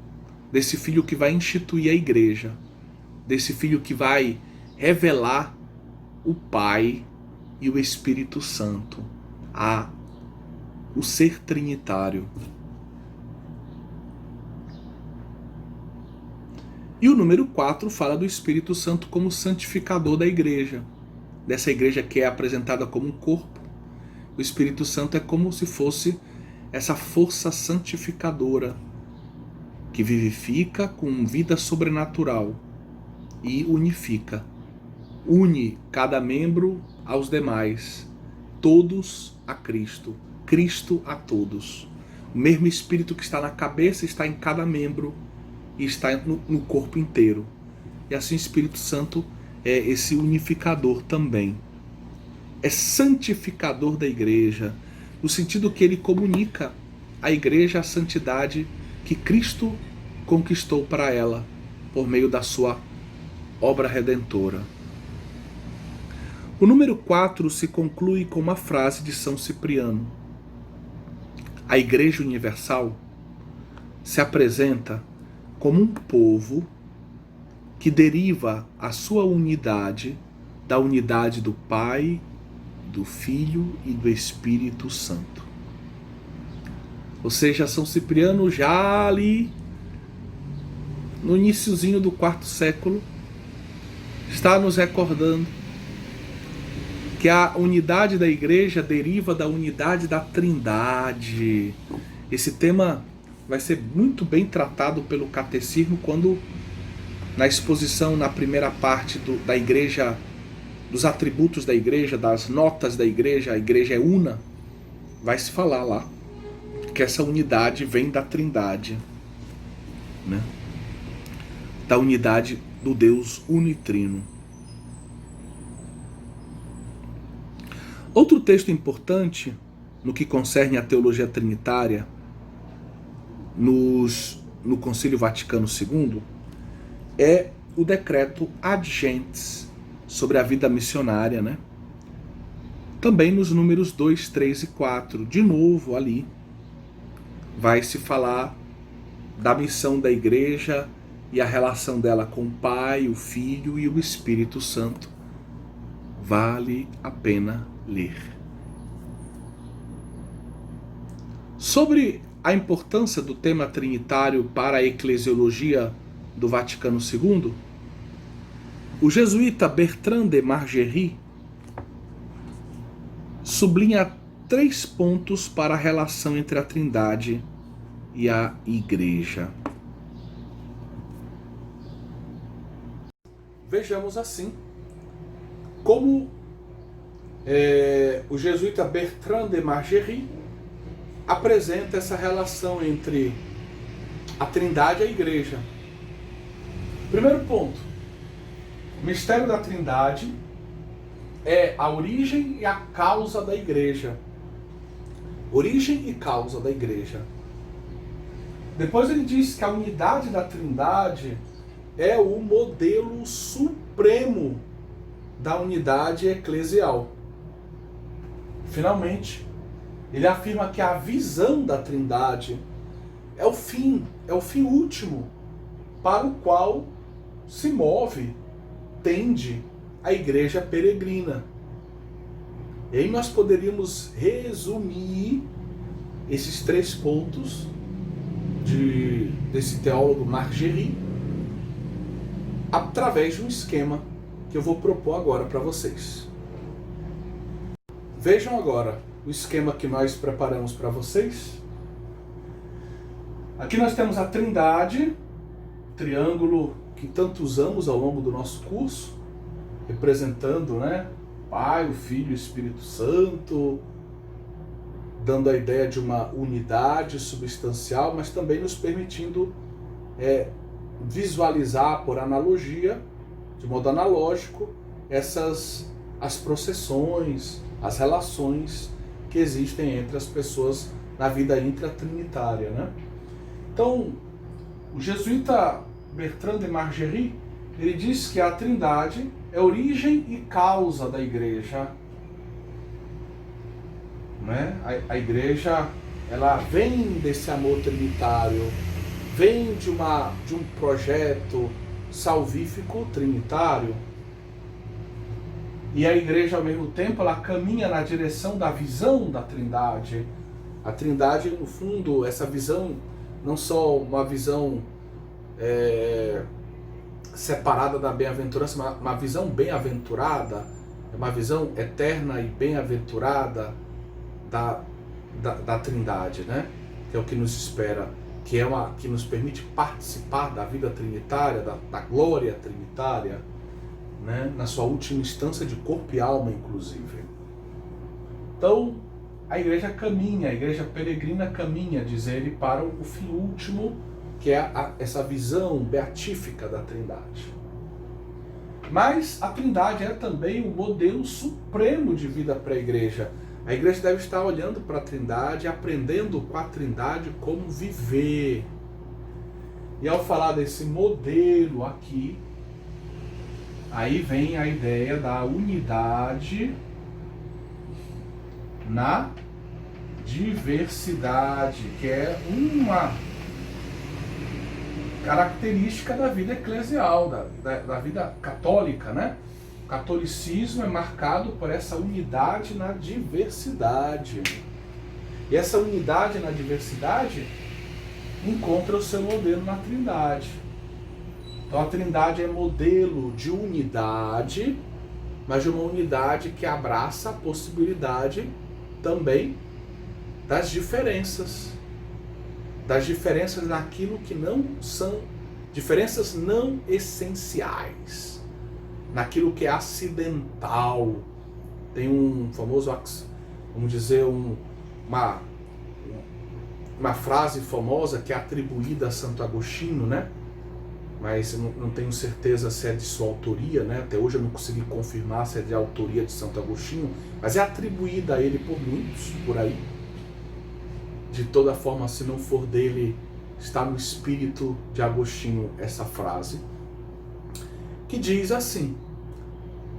desse Filho que vai instituir a Igreja, desse Filho que vai revelar o Pai e o Espírito Santo, o ser trinitário. E o número 4 fala do Espírito Santo como santificador da Igreja, dessa Igreja que é apresentada como um corpo. O Espírito Santo é como se fosse essa força santificadora que vivifica com vida sobrenatural e unifica. Une cada membro aos demais, todos a Cristo, Cristo a todos. O mesmo Espírito que está na cabeça está em cada membro e está no corpo inteiro. E assim o Espírito Santo é esse unificador também. É santificador da Igreja, no sentido que ele comunica à Igreja a santidade que Cristo conquistou para ela por meio da sua obra redentora. O número 4 se conclui com uma frase de São Cipriano. A Igreja Universal se apresenta como um povo que deriva a sua unidade da unidade do Pai, do Filho e do Espírito Santo. Ou seja, São Cipriano já ali no iniciozinho do 4º século está nos recordando que a unidade da Igreja deriva da unidade da Trindade. Esse tema vai ser muito bem tratado pelo Catecismo quando, na exposição, na primeira parte da Igreja, dos atributos da Igreja, das notas da Igreja, a Igreja é una, vai se falar lá que essa unidade vem da Trindade, né? Da unidade do Deus unitrino. Outro texto importante no que concerne a teologia trinitária no Concílio Vaticano II é o decreto Ad Gentes sobre a vida missionária, né? Também nos números 2, 3 e 4, de novo ali, vai se falar da missão da Igreja e a relação dela com o Pai, o Filho e o Espírito Santo. Vale a pena ler. Sobre a importância do tema trinitário para a eclesiologia do Vaticano II, o jesuíta Bertrand de Margerie sublinha 3 pontos para a relação entre a Trindade e a Igreja. Vejamos assim como o jesuíta Bertrand de Margerie apresenta essa relação entre a Trindade e a Igreja. Primeiro ponto, o mistério da Trindade é a origem e a causa da Igreja. Origem e causa da Igreja. Depois ele diz que a unidade da Trindade é o modelo supremo da unidade eclesial. Finalmente, ele afirma que a visão da Trindade é o fim último para o qual se move, tende a igreja peregrina. E aí nós poderíamos resumir esses 3 pontos desse teólogo Margerie através de um esquema que eu vou propor agora para vocês. Vejam agora o esquema que nós preparamos para vocês. Aqui nós temos a Trindade, triângulo que tanto usamos ao longo do nosso curso, representando, né, Pai, o Filho e o Espírito Santo, dando a ideia de uma unidade substancial, mas também nos permitindo visualizar por analogia, de modo analógico, as processões, as relações que existem entre as pessoas na vida intratrinitária, né? Então, o jesuíta Bertrand de Margerie, ele diz que a Trindade é origem e causa da Igreja. Né? A Igreja, ela vem desse amor trinitário, vem de um projeto salvífico trinitário. E a Igreja, ao mesmo tempo, ela caminha na direção da visão da Trindade. A Trindade, no fundo, essa visão, não só uma visão separada da bem-aventurança, uma visão bem-aventurada, uma visão eterna e bem-aventurada da Trindade, né? Que é o que nos espera, que nos permite participar da vida trinitária, da glória trinitária, né? Na sua última instância de corpo e alma, inclusive. Então, a igreja caminha, a igreja peregrina caminha, diz ele, para o fim último, que é essa visão beatífica da Trindade. Mas a Trindade é também o modelo supremo de vida para a igreja. A igreja deve estar olhando para a Trindade, aprendendo com a Trindade como viver. E ao falar desse modelo aqui, aí vem a ideia da unidade na diversidade, que é uma característica da vida eclesial, da vida católica, né? O catolicismo é marcado por essa unidade na diversidade. E essa unidade na diversidade encontra o seu modelo na Trindade. Então a Trindade é modelo de unidade, mas de uma unidade que abraça a possibilidade também das diferenças naquilo que não são diferenças não essenciais, naquilo que é acidental. Tem um famoso, vamos dizer, uma frase famosa que é atribuída a Santo Agostinho, né? Mas não tenho certeza se é de sua autoria, né? Até hoje eu não consegui confirmar se é de autoria de Santo Agostinho, mas é atribuída a ele por muitos, por aí. De toda forma, se não for dele, está no espírito de Agostinho essa frase, que diz assim: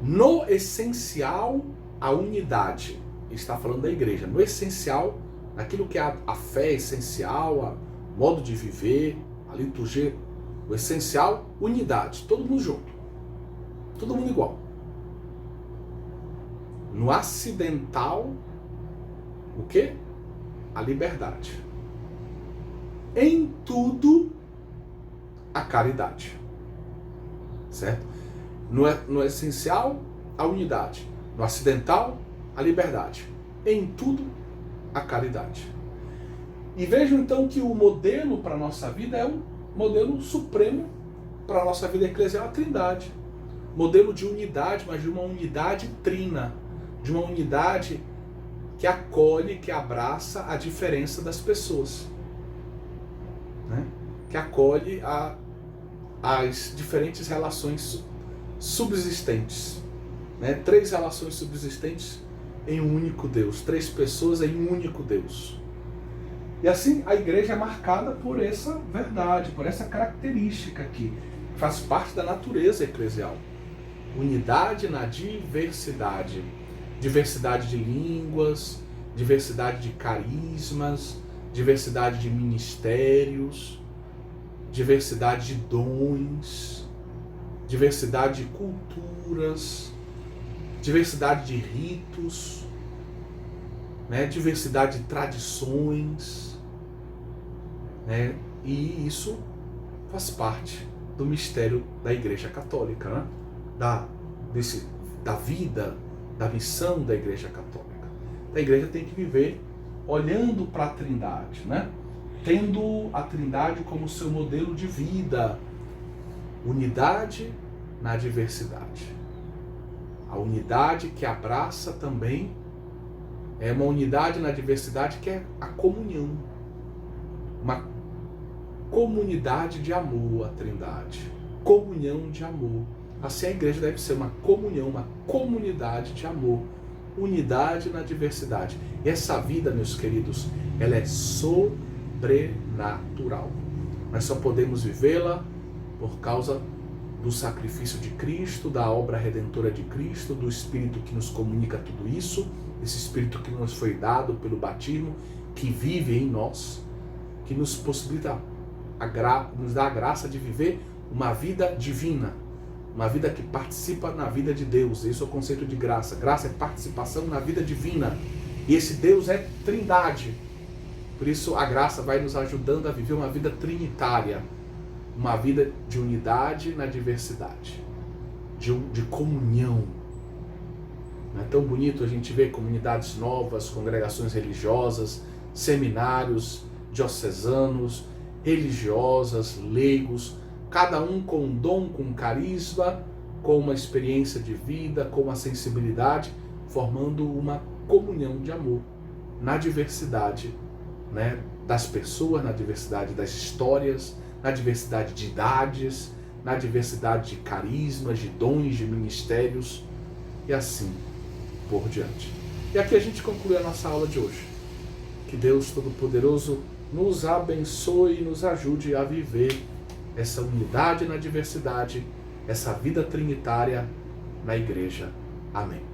no essencial, a unidade. Ele está falando da igreja. No essencial, naquilo que é a fé essencial, o modo de viver, a liturgia, o essencial, unidade. Todo mundo junto. Todo mundo igual. No acidental, o quê? A liberdade. Em tudo, a caridade. Certo? No essencial, a unidade. No acidental, a liberdade. Em tudo, a caridade. E vejam então que o modelo para a nossa vida é o modelo supremo para a nossa vida eclesial, a Trindade. Modelo de unidade, mas de uma unidade trina. De uma unidade que acolhe, que abraça a diferença das pessoas. Né? que acolhe as diferentes relações subsistentes, né? 3 relações subsistentes em um único Deus, 3 pessoas em um único Deus. E assim a igreja é marcada por essa verdade, por essa característica que faz parte da natureza eclesial. Unidade na diversidade. Diversidade de línguas, diversidade de carismas, diversidade de ministérios, diversidade de dons, diversidade de culturas, diversidade de ritos, né? Diversidade de tradições, né? E isso faz parte do mistério da Igreja Católica, né? Da vida, da missão da Igreja Católica. A Igreja tem que viver olhando para a Trindade, né? Tendo a Trindade como seu modelo de vida. Unidade na diversidade. A unidade que abraça também é uma unidade na diversidade que é a comunhão. Uma comunidade de amor, a Trindade. Comunhão de amor. Assim a igreja deve ser uma comunhão, uma comunidade de amor. Unidade na diversidade. E essa vida, meus queridos, ela é sobrenatural. Nós só podemos vivê-la por causa do sacrifício de Cristo, da obra redentora de Cristo, do Espírito que nos comunica tudo isso, esse Espírito que nos foi dado pelo batismo, que vive em nós, que nos possibilita, nos dá a graça de viver uma vida divina, uma vida que participa na vida de Deus. Esse é o conceito de graça. Graça é participação na vida divina. E esse Deus é Trindade. Por isso a graça vai nos ajudando a viver uma vida trinitária. Uma vida de unidade na diversidade. De comunhão. Não é tão bonito a gente ver comunidades novas, congregações religiosas, seminários diocesanos, religiosas, leigos, cada um com um dom, com um carisma, com uma experiência de vida, com uma sensibilidade, formando uma comunhão de amor na diversidade, né, das pessoas, na diversidade das histórias, na diversidade de idades, na diversidade de carismas, de dons, de ministérios e assim por diante. E aqui a gente conclui a nossa aula de hoje. Que Deus Todo-Poderoso nos abençoe e nos ajude a viver essa unidade na diversidade, essa vida trinitária na igreja. Amém.